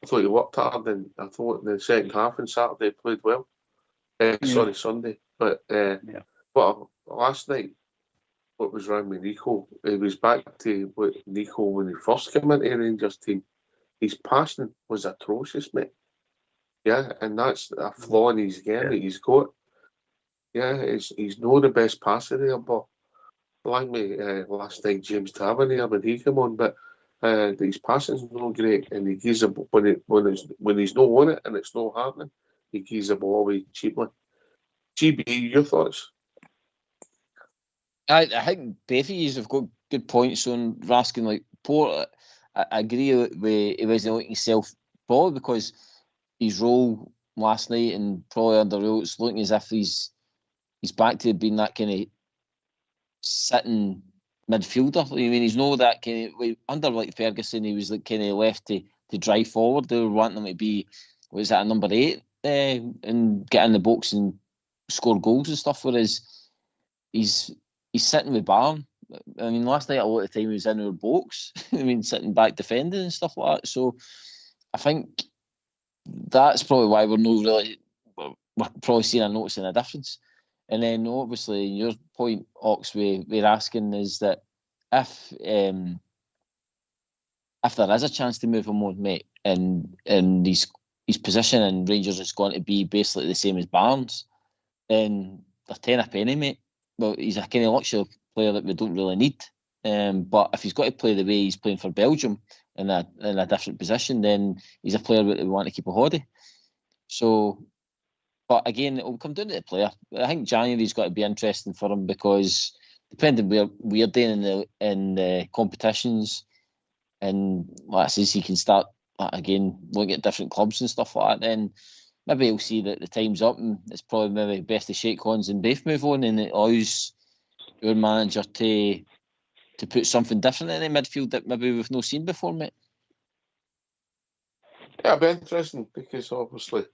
B: I thought he worked hard, and I thought the second half on Saturday played well. Sorry, Sunday. But last night, what was wrong with Nico? He was back to what Nico when he first came into the Rangers team. His passing was atrocious, mate. Yeah, and that's a flaw in his game that he's got. Yeah, he's not the best passer there, but like me last night, James Tavernier when he came on, but his passing's not great, and he gives a when he's not on it and it's not happening, he gives the ball away cheaply. GB, your thoughts?
C: I think both of you have got good points on Raskin. Like Port, I agree with he wasn't looking himself, probably because his role last night and probably under role, it's looking as if he's back to being that kind of sitting midfielder. I mean, he's no that kind of under like Ferguson. He was like kind of left to drive forward. They were wanting him to be, was that a number 8 and get in the box and score goals and stuff. Whereas he's sitting with Barn. I mean, last night a lot of the time he was in our box. I mean, sitting back defending and stuff like that. So I think that's probably why we're probably seeing a noticing a difference. And then obviously your point, Ox, we're asking is that if there is a chance to move him on, mate, and his position in Rangers is going to be basically the same as Barnes, then they're 10 a penny, mate. Well, he's a kind of luxury player that we don't really need. But if he's got to play the way he's playing for Belgium in a different position, then he's a player that we want to keep a hold of. So, but again, it will come down to the player. I think January's got to be interesting for him because depending where we're doing in the competitions, and like I says, he can start again looking at different clubs and stuff like that. Then maybe he'll see that the time's up, and it's probably maybe best to shake hands and both move on, and it allows our manager to put something different in the midfield that maybe we've not seen before, mate.
B: Yeah, it'll be interesting because obviously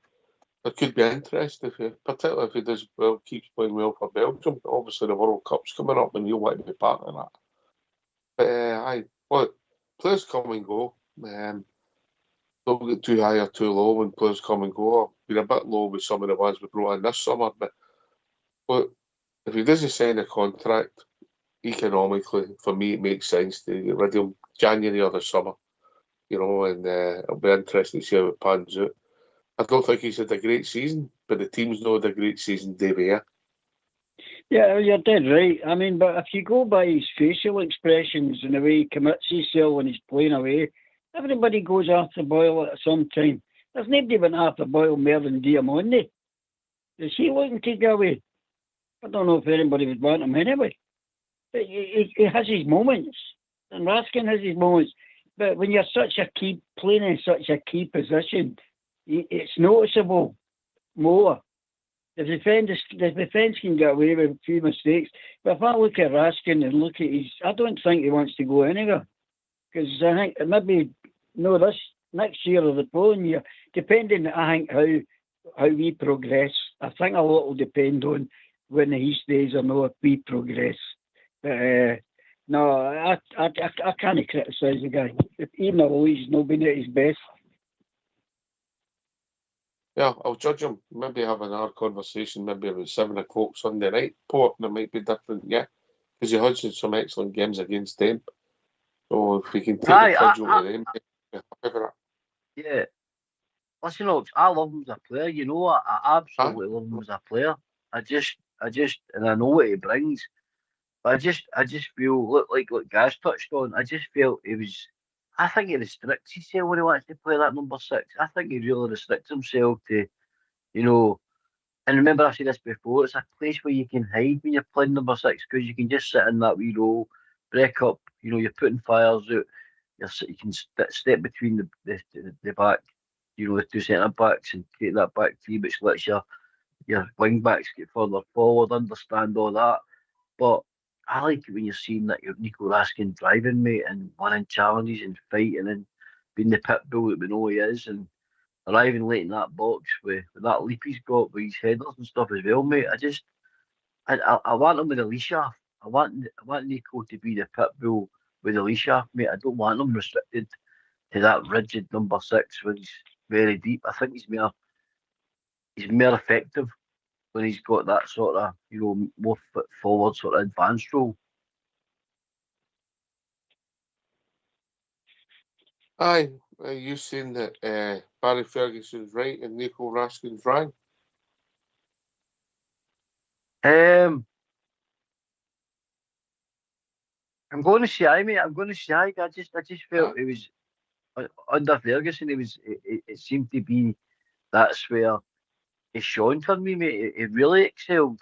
B: there could be interest particularly if he does well, keeps playing well for Belgium. Obviously the World Cup's coming up and you'll want to be part of that. But players come and go. Don't get too high or too low when players come and go. I've been a bit low with some of the ones we brought in this summer, but if he doesn't sign a contract, economically, for me, it makes sense to get rid of him January or the summer, and it'll be interesting to see how it pans out. I don't think he's had a great season, but the team's not had a great season, Davey.
F: Yeah, you're dead right. I mean, but if you go by his facial expressions and the way he commits himself when he's playing away, everybody goes after Boyle at some time. There's nobody went after Boyle more than Diamande. Is he looking to go away? I don't know if anybody would want him anyway. But he has his moments, and Raskin has his moments. But when you're playing in such a key position, it's noticeable more. The defence can get away with a few mistakes. But if I look at Raskin and look at I don't think he wants to go anywhere. Because I think maybe, this next year or the following year, depending, I think, how we progress. I think a lot will depend on when he stays or not if we progress. But no, I can't criticise the guy. Even though he's not been at his best.
B: Yeah, I'll judge him. Maybe have another conversation, maybe about 7 o'clock Sunday night, Port, and it might be different, yeah. Because he has had some excellent games against them. So if we can take the cudgel to them,
D: yeah. Listen, Ox, I love him as a player. I absolutely love him as a player. I just, and I know what he brings. But I just feel, like Gaz touched on, I just felt I think he restricts himself when he wants to play that number 6. I think he really restricts himself to, and remember I said this before, it's a place where you can hide when you're playing number 6 because you can just sit in that wee role, break up, you're putting fires out, you can step between the back, the two centre backs and create that back three, which lets your wing backs get further forward, understand all that. But I like it when you're seeing that you're Nico Raskin driving, mate, and winning challenges and fighting and being the pit bull that we know he is, and arriving late in that box with that leap he's got with his headers and stuff as well, mate. I want him with a leash off. I want Nico to be the pit bull with a leash off, mate. I don't want him restricted to that rigid number 6 when he's very deep. I think he's more effective when he's got that sort of, more foot forward sort of advanced role.
B: Aye, you saying that Barry Ferguson's right and Nico Raskin's wrong?
D: I'm going to say aye, mate. I'm going to say aye. I just felt it was under Ferguson. It seemed to be that's where he shone for me, mate. He really excelled.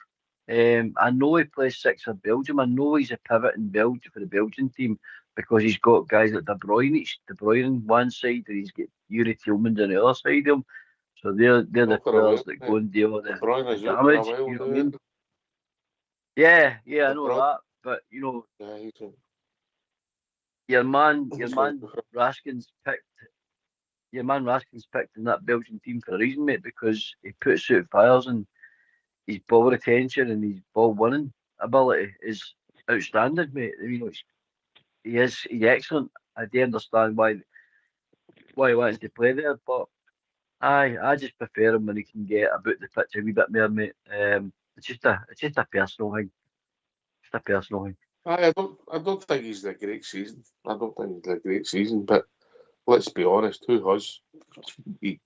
D: I know he plays 6 for Belgium. I know he's a pivot in Belgium for the Belgian team because he's got guys like De Bruyne on one side and he's got Yuri Tillmans on the other side of him. So they're the players that go and deal with the damage. You know what I mean? Yeah, I know that. But your man Raskin's picked. Your man Raskin's picked in that Belgian team for a reason, mate, because he puts out fires and his ball retention and his ball winning ability is outstanding, mate. I mean, he's excellent. I do understand why he wants to play there, but I just prefer him when he can get about the pitch a wee bit more, mate. It's just a personal thing. Just a personal thing.
B: I don't think he's a great season. But let's be honest, who has?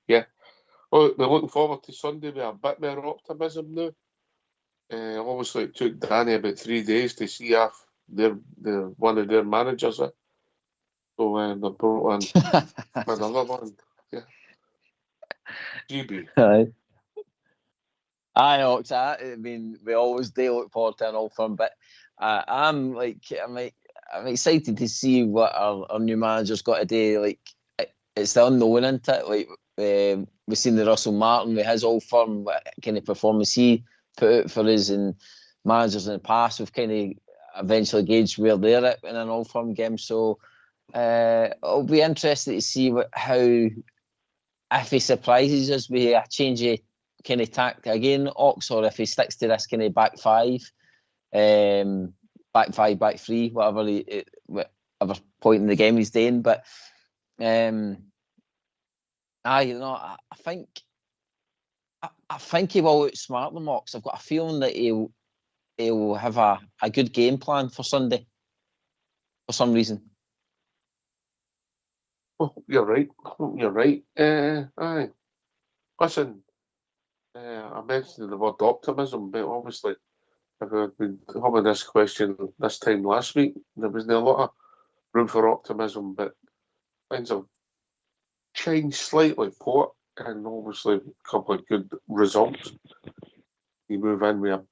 B: Yeah. Well, we're looking forward to Sunday with a bit more optimism now. Obviously, it took Danny about 3 days to see if they're one of their managers. So they brought in another one. Yeah. GB.
C: Aye, Ox. I mean, we always do look forward to an old firm, but I'm excited to see what our new manager's got to do. Like, it's the unknown, isn't it? Like, we've seen the Russell Martin with his Old Firm, what kind of performance he put out for us, and managers in the past we've kind of eventually gauged where they're at in an Old Firm game. So it'll be interesting to see how, if he surprises us with a change of kind of tactic again, Ox, or if he sticks to this kind of back five, back three, whatever point in the game he's doing. But I think he will outsmart them, Ox. I've got a feeling that he'll have a good game plan for Sunday for some reason.
B: Well, you're right. Aye. Listen, I mentioned the word optimism, but obviously, if I'd been having this question this time last week, there wasn't a lot of room for optimism, but things have changed slightly, Port, and obviously a couple of good results. You move in with a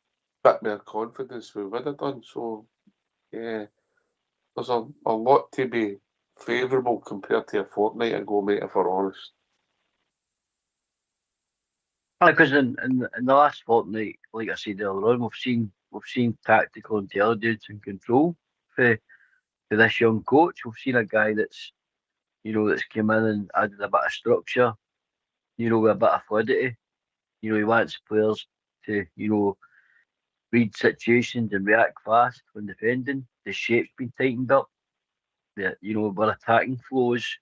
B: bit more confidence we would have done. So, yeah, there's a lot to be favourable compared to a fortnight ago, mate, if we're honest.
D: Because in the last fortnight, like I said earlier on, we've seen tactical intelligence and control for this young coach. We've seen a guy that's come in and added a bit of structure, with a bit of fluidity. He wants players to, read situations and react fast when defending. The shape's been tightened up. Our attacking flows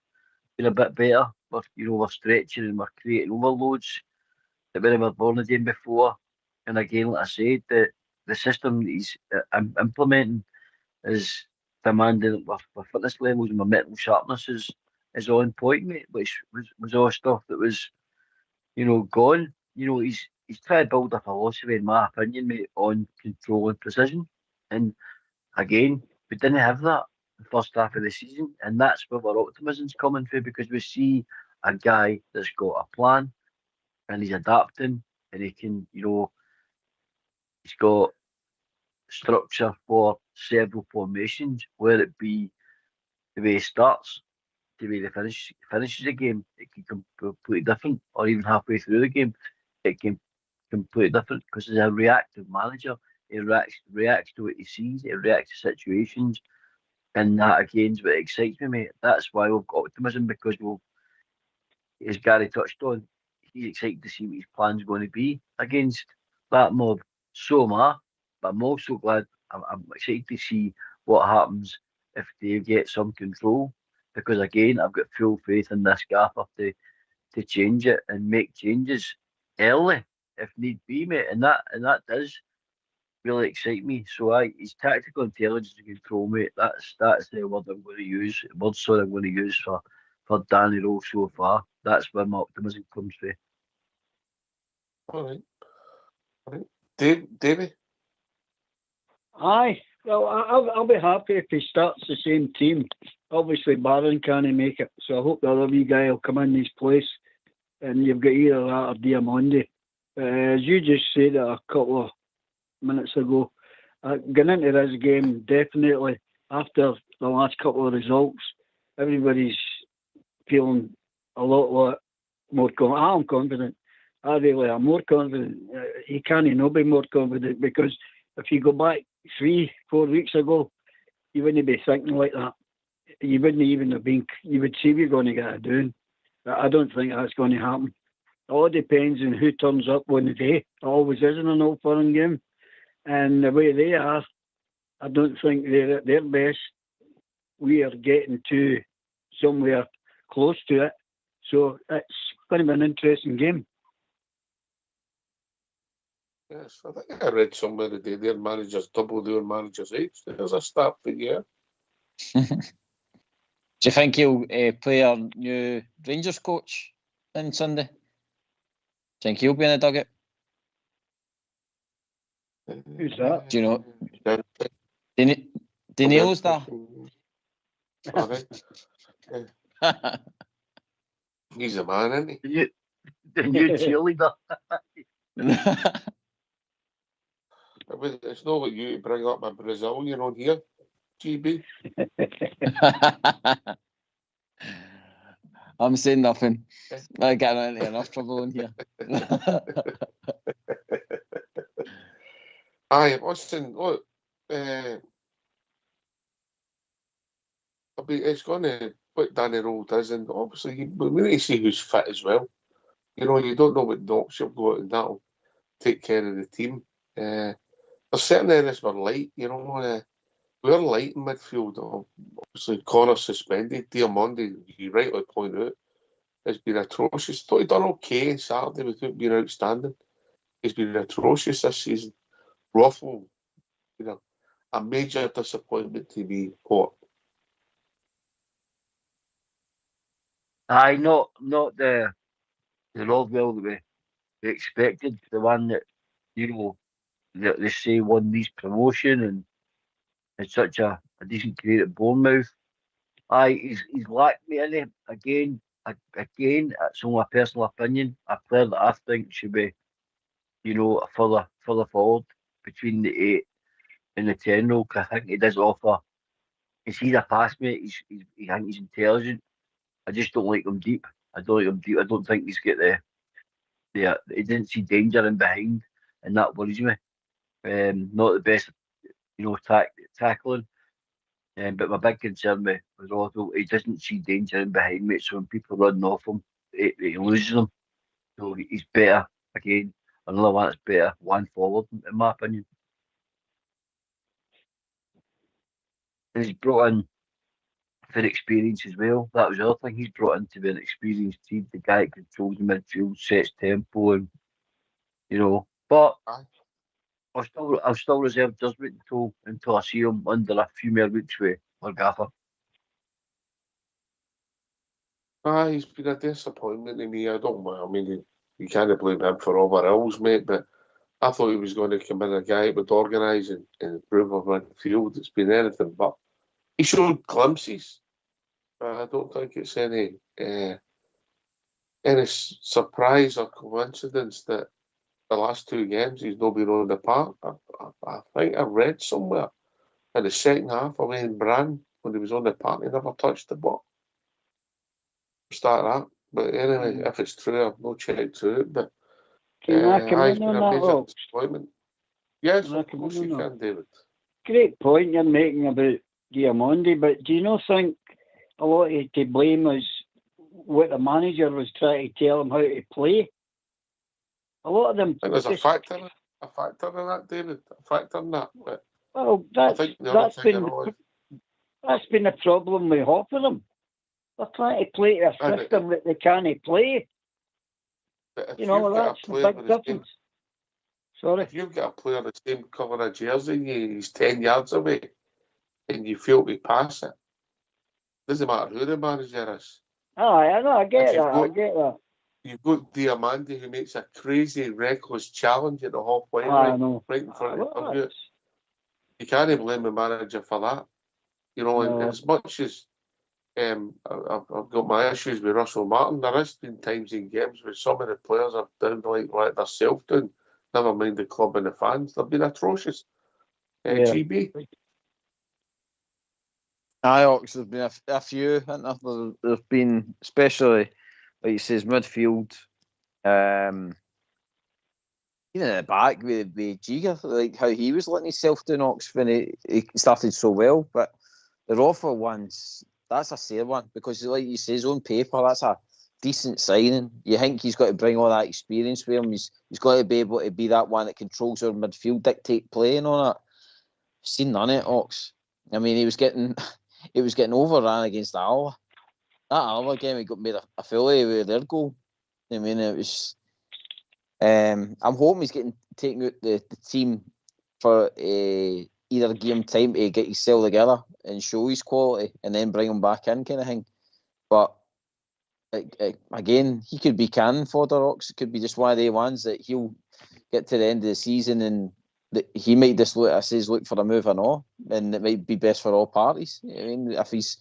D: been a bit better. We're stretching and we're creating overloads that we never born again before. And again, like I said, the system that he's implementing is demanding our fitness levels and my mental sharpness is on point, mate, which was all stuff that was, gone. He's trying to build a philosophy, in my opinion, mate, on control and precision. And again, we didn't have that the first half of the season, and that's where our optimism's coming through, because we see a guy that's got a plan and he's adapting, and he can, he's got structure for several formations, whether it be the way he starts, the way he finishes the game. It can come completely different, or even halfway through the game, it can completely different, because he's a reactive manager. He reacts to what he sees, he reacts to situations, and that again is what excites me, mate. That's why we've got optimism, because as Gary touched on, he's excited to see what his plan's going to be against that mob. So am I, but I'm also glad, I'm excited to see what happens if they get some control, because again, I've got full faith in this gaffer to change it and make changes early if need be, mate, and that does really excite me. So his tactical intelligence and control, mate, that's the word I'm going to use, I'm going to use for Danny Rowe so far. That's where my optimism comes from.
B: All right. Davey?
F: Aye. Well, I'll be happy if he starts the same team. Obviously, Barron can't make it, so I hope the other wee guy will come in his place, and you've got either that or Diamondi. As you just said a couple of minutes ago, going into this game, definitely, after the last couple of results, everybody's feeling a lot more confident. I'm confident. I really am more confident. He can't not be more confident, because if you go back 3-4 weeks ago, you wouldn't be thinking like that. You wouldn't even have been, you would see we're going to get it doing. I don't think that's going to happen. It all depends on who turns up on the day. It always is in an Old Firm game. And the way they are, I don't think they're at their best. We are getting to somewhere close to it. So it's going to be an interesting game.
B: Yes, I think I read somewhere today their managers double their managers' age. There's a stat for you.
C: Do you think he'll play our new Rangers coach on Sunday? Do you think he'll be in the dugout?
F: Who's that?
C: Do you know? Daniel's there.
B: All right. He's a man, isn't he?
D: The new cheerleader.
B: It's not like you to bring up a Brazilian on here, GB.
C: I'm saying nothing. I get into enough trouble in here.
B: Aye, listen, look, it's going to, what Danny Rowe does, and obviously we need to see who's fit as well. You know, you don't know what knocks you've got, and that'll take care of the team. There's certain areas we're light, you know, we're light in midfield. Obviously, Connor suspended. Diamandi, you rightly point out, has been atrocious. Thought he'd done okay on Saturday without being outstanding. He's been atrocious this season. Ruffle, you know, a major disappointment to me, Port.
D: Aye, not the Rodwell that we expected. The one that, you know, that they say won these promotion and had such a decent career at Bournemouth. Aye, he's lacked me in it again. Again, that's only my personal opinion. A player that I think should be, you know, further forward between the 8 and the 10 role. 'Cause I think he does offer. He's a pass mate. I think he's intelligent. I just don't like him deep. I don't like him deep. I don't think he's got he didn't see danger in behind, and that worries me. Not the best, you know, tackling. But my big concern with Rodwell, he doesn't see danger in behind me. So when people run off him, he loses them. So he's better again. Another one that's better, one forward, in my opinion. And he's brought in for experience as well. That was the other thing. He's brought in to be an experienced team. The guy that controls the midfield, sets tempo, and you know. But I'll still reserve judgment until I see him under a few more weeks with Gaffer.
B: He's been a disappointment to me. I mean, you can't blame him for all our ills, mate, but I thought he was going to come in a guy that would organise and improve our midfield. It's been anything but. He showed glimpses. I don't think it's any surprise or coincidence that the last 2 games he's not been on the park. I think I read somewhere in the second half away in Bran when he was on the park, he never touched the ball. Start that. But anyway, if it's true, I've not checked through it. But it's been a major disappointment. Yes, of course you can, David.
F: Great point you're making about Diamandi, but do you not think a lot of to blame is what the manager was trying to tell him how to play? A lot of them.
B: I think there's a factor in that, David. A factor in that. But
F: well, that's been the problem with half of them. They're trying to play a system that they can't play. You know, that's the big difference. Sorry.
B: If you've got a player the same colour of jersey, he's 10 yards away, and you feel to pass it, doesn't matter who the manager is.
F: I know, I get that.
B: You've got Diamandi who makes a crazy, reckless challenge at the halfway line, right in front of you. You can't blame the manager for that. You know, and as much as I've got my issues with Russell Martin, there has been times in games where some of the players are down like themselves down. Never mind the club and the fans. They've been atrocious. GB.
C: Ox, there's been a few. There's been, especially, like you says, midfield. Even at the back with Giga, like how he was letting himself down, Ox, when he started so well. But the Rafa ones, that's a fair one because, like you say, on paper, that's a decent signing. You think he's got to bring all that experience with him. He's got to be able to be that one that controls our midfield, dictate play and all that. I've seen none of it, Ox. I mean, he was getting overrun against Alva. That Alva game, he got made a fool of with their goal. I mean, it was. I'm hoping he's getting taken out the team for either game time to get himself together and show his quality, and then bring him back in, kind of thing. But again, he could be cannon fodder, Ox. It could be just one of the ones that he'll get to the end of the season and he might just look for a move and all, and it might be best for all parties. I mean, if he's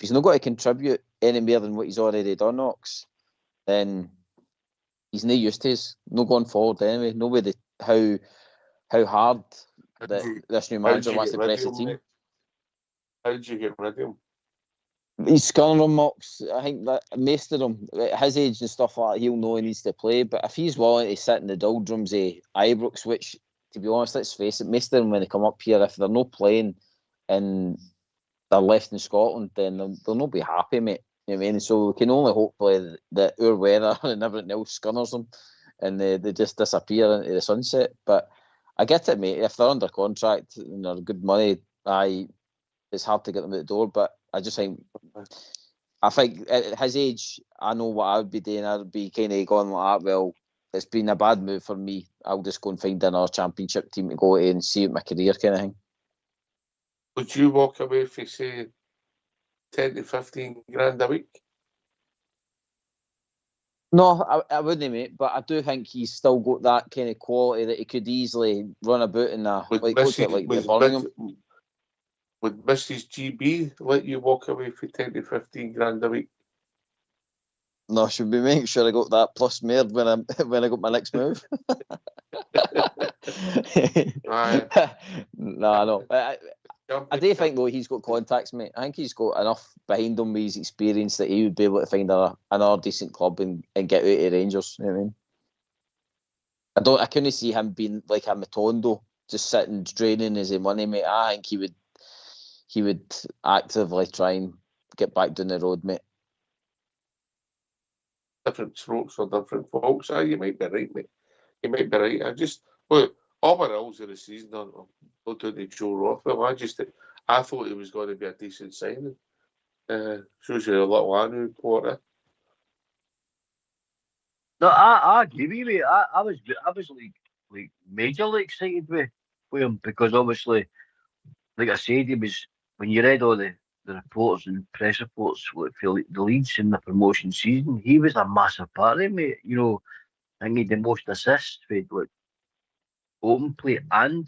C: not got to contribute any more than what he's already done, Ox, then he's no use to us. No going forward anyway. No way how how hard
B: How'd you-
C: this new
B: how'd
C: manager
B: you
C: wants to
B: get rid
C: press the
B: of him,
C: team.
B: mate? How did you get rid of him?
C: He's scanning them Mox. I think that most of them, at his age and stuff like that, he'll know he needs to play. But if he's willing to sit in the doldrums of Ibrox, which, to be honest, let's face it, most of them when they come up here, if they're not playing and they're left in Scotland, then they'll not be happy, mate. You know what I mean? So we can only hope that our weather and everything else scunners them and they just disappear into the sunset. But I get it, mate. If they're under contract and they're good money, it's hard to get them out the door. But I think at his age, I know what I would be doing. I'd be kind of going like that. Well, it's been a bad move for me. I'll just go and find another championship team to go to and see out my career, kind of thing.
B: Would you walk away for, say, 10 to 15 grand a week?
C: No, I wouldn't, mate. But I do think he's still got that kind of quality that he could easily run about in a
B: Would
C: like the Birmingham.
B: Would Mrs. GB let you walk away for 10 to 15 grand a week?
C: No, should be making sure I got that plus more when I got my next move. No. I do think though he's got contacts, mate. I think he's got enough behind him with his experience that he would be able to find another decent club and get out of Rangers. You know what I mean? I couldn't see him being like a Matondo, just sitting draining his money, mate. I think he would actively try and get back down the road, mate.
B: Different strokes for different folks. You might be right, mate. You might be right. Look, overalls of the season, I'm not doing the Joe Rothwell. I thought he was going to be a decent signing. Shows you a little I knew, Porter.
D: No, I agree with you, mate. I was like majorly excited with him because obviously, like I said, he was, when you read all the reports and press reports for the Leeds in the promotion season, he was a massive part of it, mate. You know, I think he had the most assists for like open play and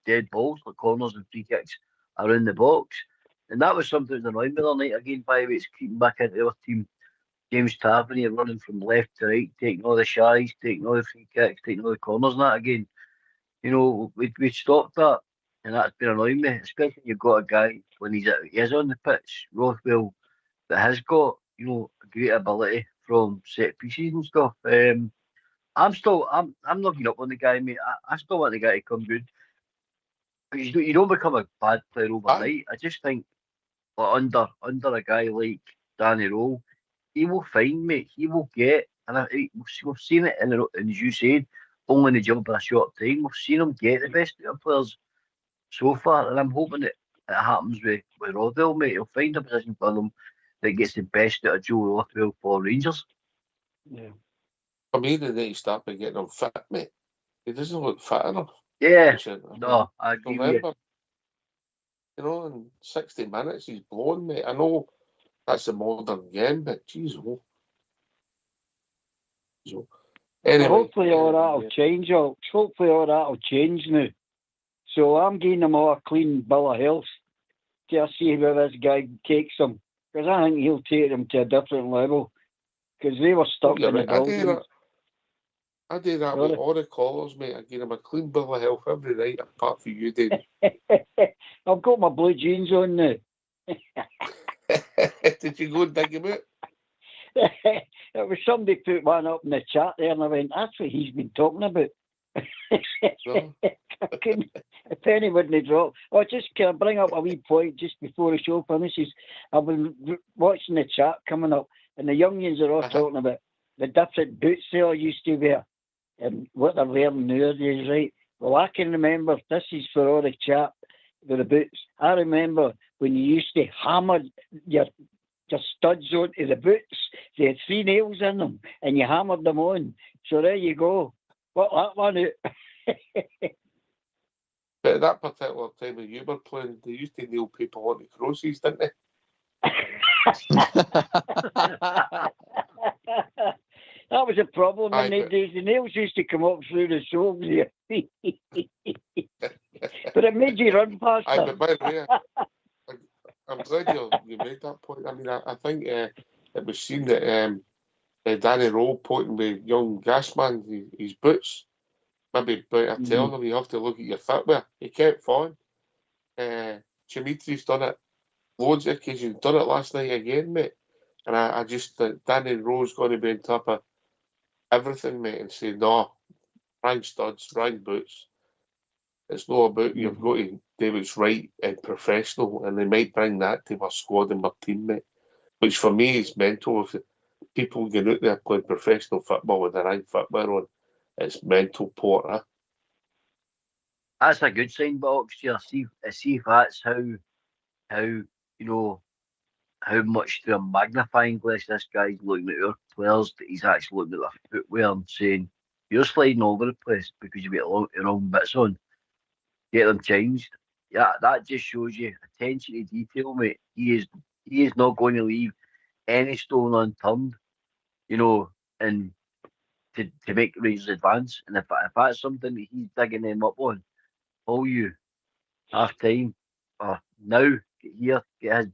D: dead balls, like corners and free kicks around the box. And that was something that was annoying me the other night again, by the way, it's keeping back into our team. James Tavernier running from left to right, taking all the shies, taking all the free kicks, taking all the corners and that again. You know, we stopped that, and that's been annoying me, especially when you've got a guy when he is on the pitch, Rothwell, that has got, you know, a great ability from set pieces and stuff. I'm not giving up on the guy, mate. I still want the guy to come good. But you don't become a bad player overnight. I just think under a guy like Danny Rowe, he will find, mate. He will get, and we've seen it and as you said, only in the job for a short time. We've seen him get the best out of players so far, and I'm hoping that it happens with Rothwell, mate. He'll find a position for them that gets the best out of Joe Rothwell for Rangers.
F: Yeah.
B: For me, they need to start by getting him fit, mate. He doesn't look fit enough.
D: Yeah, no, I agree with you.
B: You know, in 60 minutes, he's blown, mate. I know that's a modern game, but geez, anyway,
F: hopefully all that'll change. Hopefully all that'll change now. So I'm giving them all a clean bill of health to see where this guy takes them, because I think he'll take them to a different level. Because they were stuck in the doldrums.
B: I do that with all the callers, mate. I give them a clean bill of health every night, apart from you, Dave.
F: I've got my blue jeans on now.
B: Did you go and dig him out?
F: It was somebody put one up in the chat there, and I went, that's what he's been talking about.
B: No.
F: If anyone wouldn't drop. Can I bring up a wee point just before the show finishes? I've been watching the chat coming up, and the youngins are all talking about the different boots they all used to wear and what they're wearing nowadays, right? Well, I can remember, this is for all the chat with the boots. I remember when you used to hammer your studs onto the boots. They had 3 nails in them, and you hammered them on. So there you go. What that one out.
B: But at that particular time when you were playing, they used to nail people onto crosses, didn't they?
F: That was a problem in the days. The nails used to come up through the soles here. But it made you run faster.
B: But by the way, I'm glad you made that point. I mean, I think it was seen that Danny Rowe pointing with young Gasman his boots. maybe better telling him you have to look at your footwear. He kept on. Dimitri's done it loads of occasions. Done it last night again, mate. And I just think Danny Rowe's going to be on top of everything, mate, and say, no, rank studs, rank boots. It's not about you've got to do what's right and professional, and they might bring that to my squad and my team, mate. Which for me is mental. If people get out there playing professional football with their rank footwear on, it's mental, Porter.
D: That's a good sign, Box. See if that's how how much through a magnifying glass this guy's looking at our players, that he's actually looking at their footwear and saying, you're sliding all over the place because you've got your own bits on. Get them changed. Yeah, that just shows you attention to detail, mate. He is not going to leave any stone unturned, and to make Rangers advance. And if that's something that he's digging them up on, all you half time or now, get here, get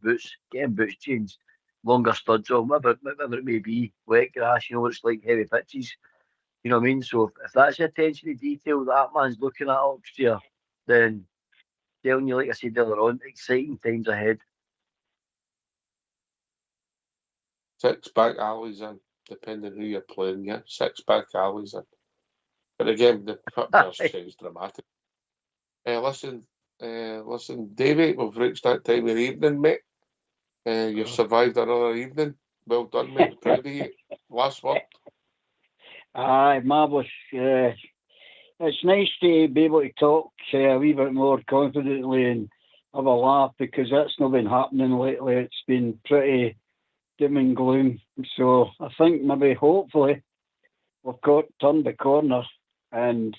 D: him boots changed, longer studs on, whatever it may be, wet grass, what it's like, heavy pitches, you know what I mean? So if that's the attention to detail that man's looking at upstairs, then telling you, like I said earlier on, exciting times ahead.
B: 6 back alleys in, depending who you're playing, yeah. 6 back alleys in. But again, the football's changed dramatically. Listen, Davey, we've reached that time of the evening, mate. You've survived another evening. Well done, mate. Proud of you. Last word.
F: Aye, marvellous. It's nice to be able to talk a wee bit more confidently and have a laugh, because that's not been happening lately. It's been pretty doom and gloom. So I think maybe, hopefully, we've turned the corner, and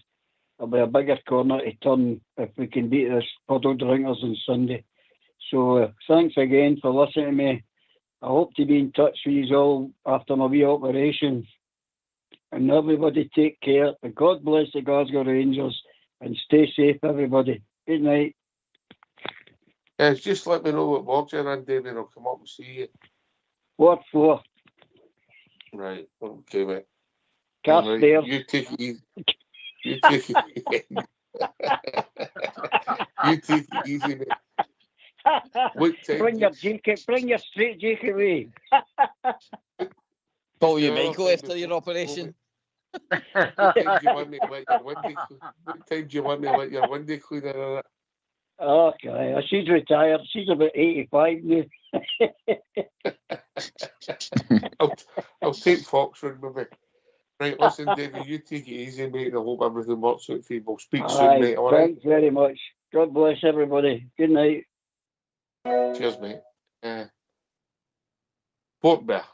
F: there'll be a bigger corner to turn if we can beat this Puddle Drinkers on Sunday. So thanks again for listening to me. I hope to be in touch with you all after my wee operation. And everybody take care. And God bless the Glasgow Rangers. And stay safe, everybody. Good night.
B: Just let me know what walks you're in, David, and I'll come up and see you.
F: What for?
B: Right, okay, mate.
F: Cast
B: right. You take it easy. You take it easy, mate.
F: Bring your straight jacket away.
C: Call you Michael after your operation.
B: What time do you want me to let your window cleaner in?
F: Okay, she's retired. She's about 85 now.
B: I'll take Foxford with me. Right, listen, David, you take it easy, mate, and I hope everything works out for you. We'll speak soon, mate, all right?
F: Thanks very much. God bless everybody. Good night.
B: Cheers, mate. Port Bear.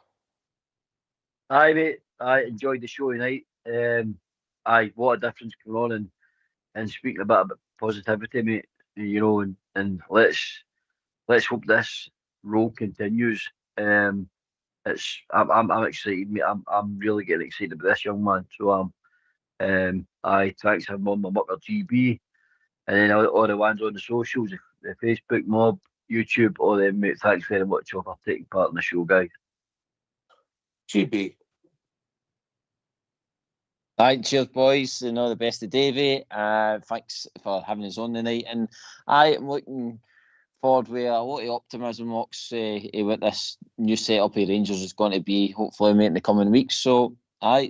D: Aye, mate. I enjoyed the show tonight. What a difference going on, and speaking about positivity, mate. And let's hope this role continues. I'm excited, mate. I'm really getting excited about this young man. So thanks him on my mucker GB, and then all the ones on the socials, the Facebook mob, YouTube, all them, mate. Thanks very much for taking part in the show, guys.
B: GB.
C: Right, cheers, boys, and all the best to Davey. Thanks for having us on tonight, and I'm looking forward with a lot of optimism with this new setup of Rangers is going to be, hopefully, mate, in the coming weeks. So, I'll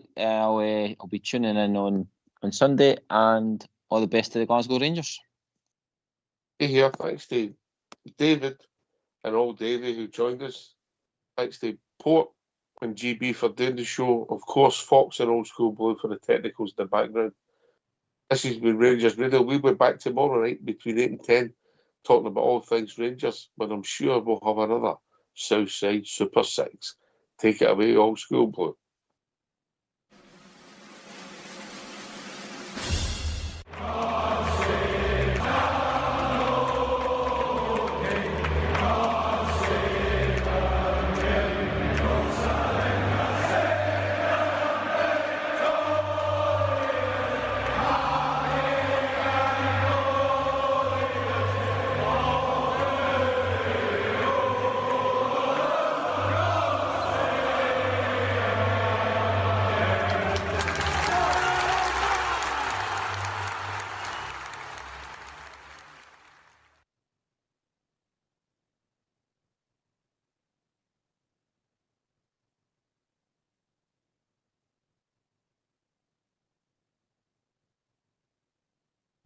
C: be tuning in on Sunday, and all the best to the Glasgow Rangers.
B: Here, thanks to David and old Davey who joined us. Thanks to Port and GB for doing the show. Of course, Fox and Old School Blue for the technicals in the background. This has been Rangers Radio. We'll be back tomorrow night between 8 and 10, talking about all things Rangers, but I'm sure we'll have another Southside Super 6. Take it away, Old School Blue.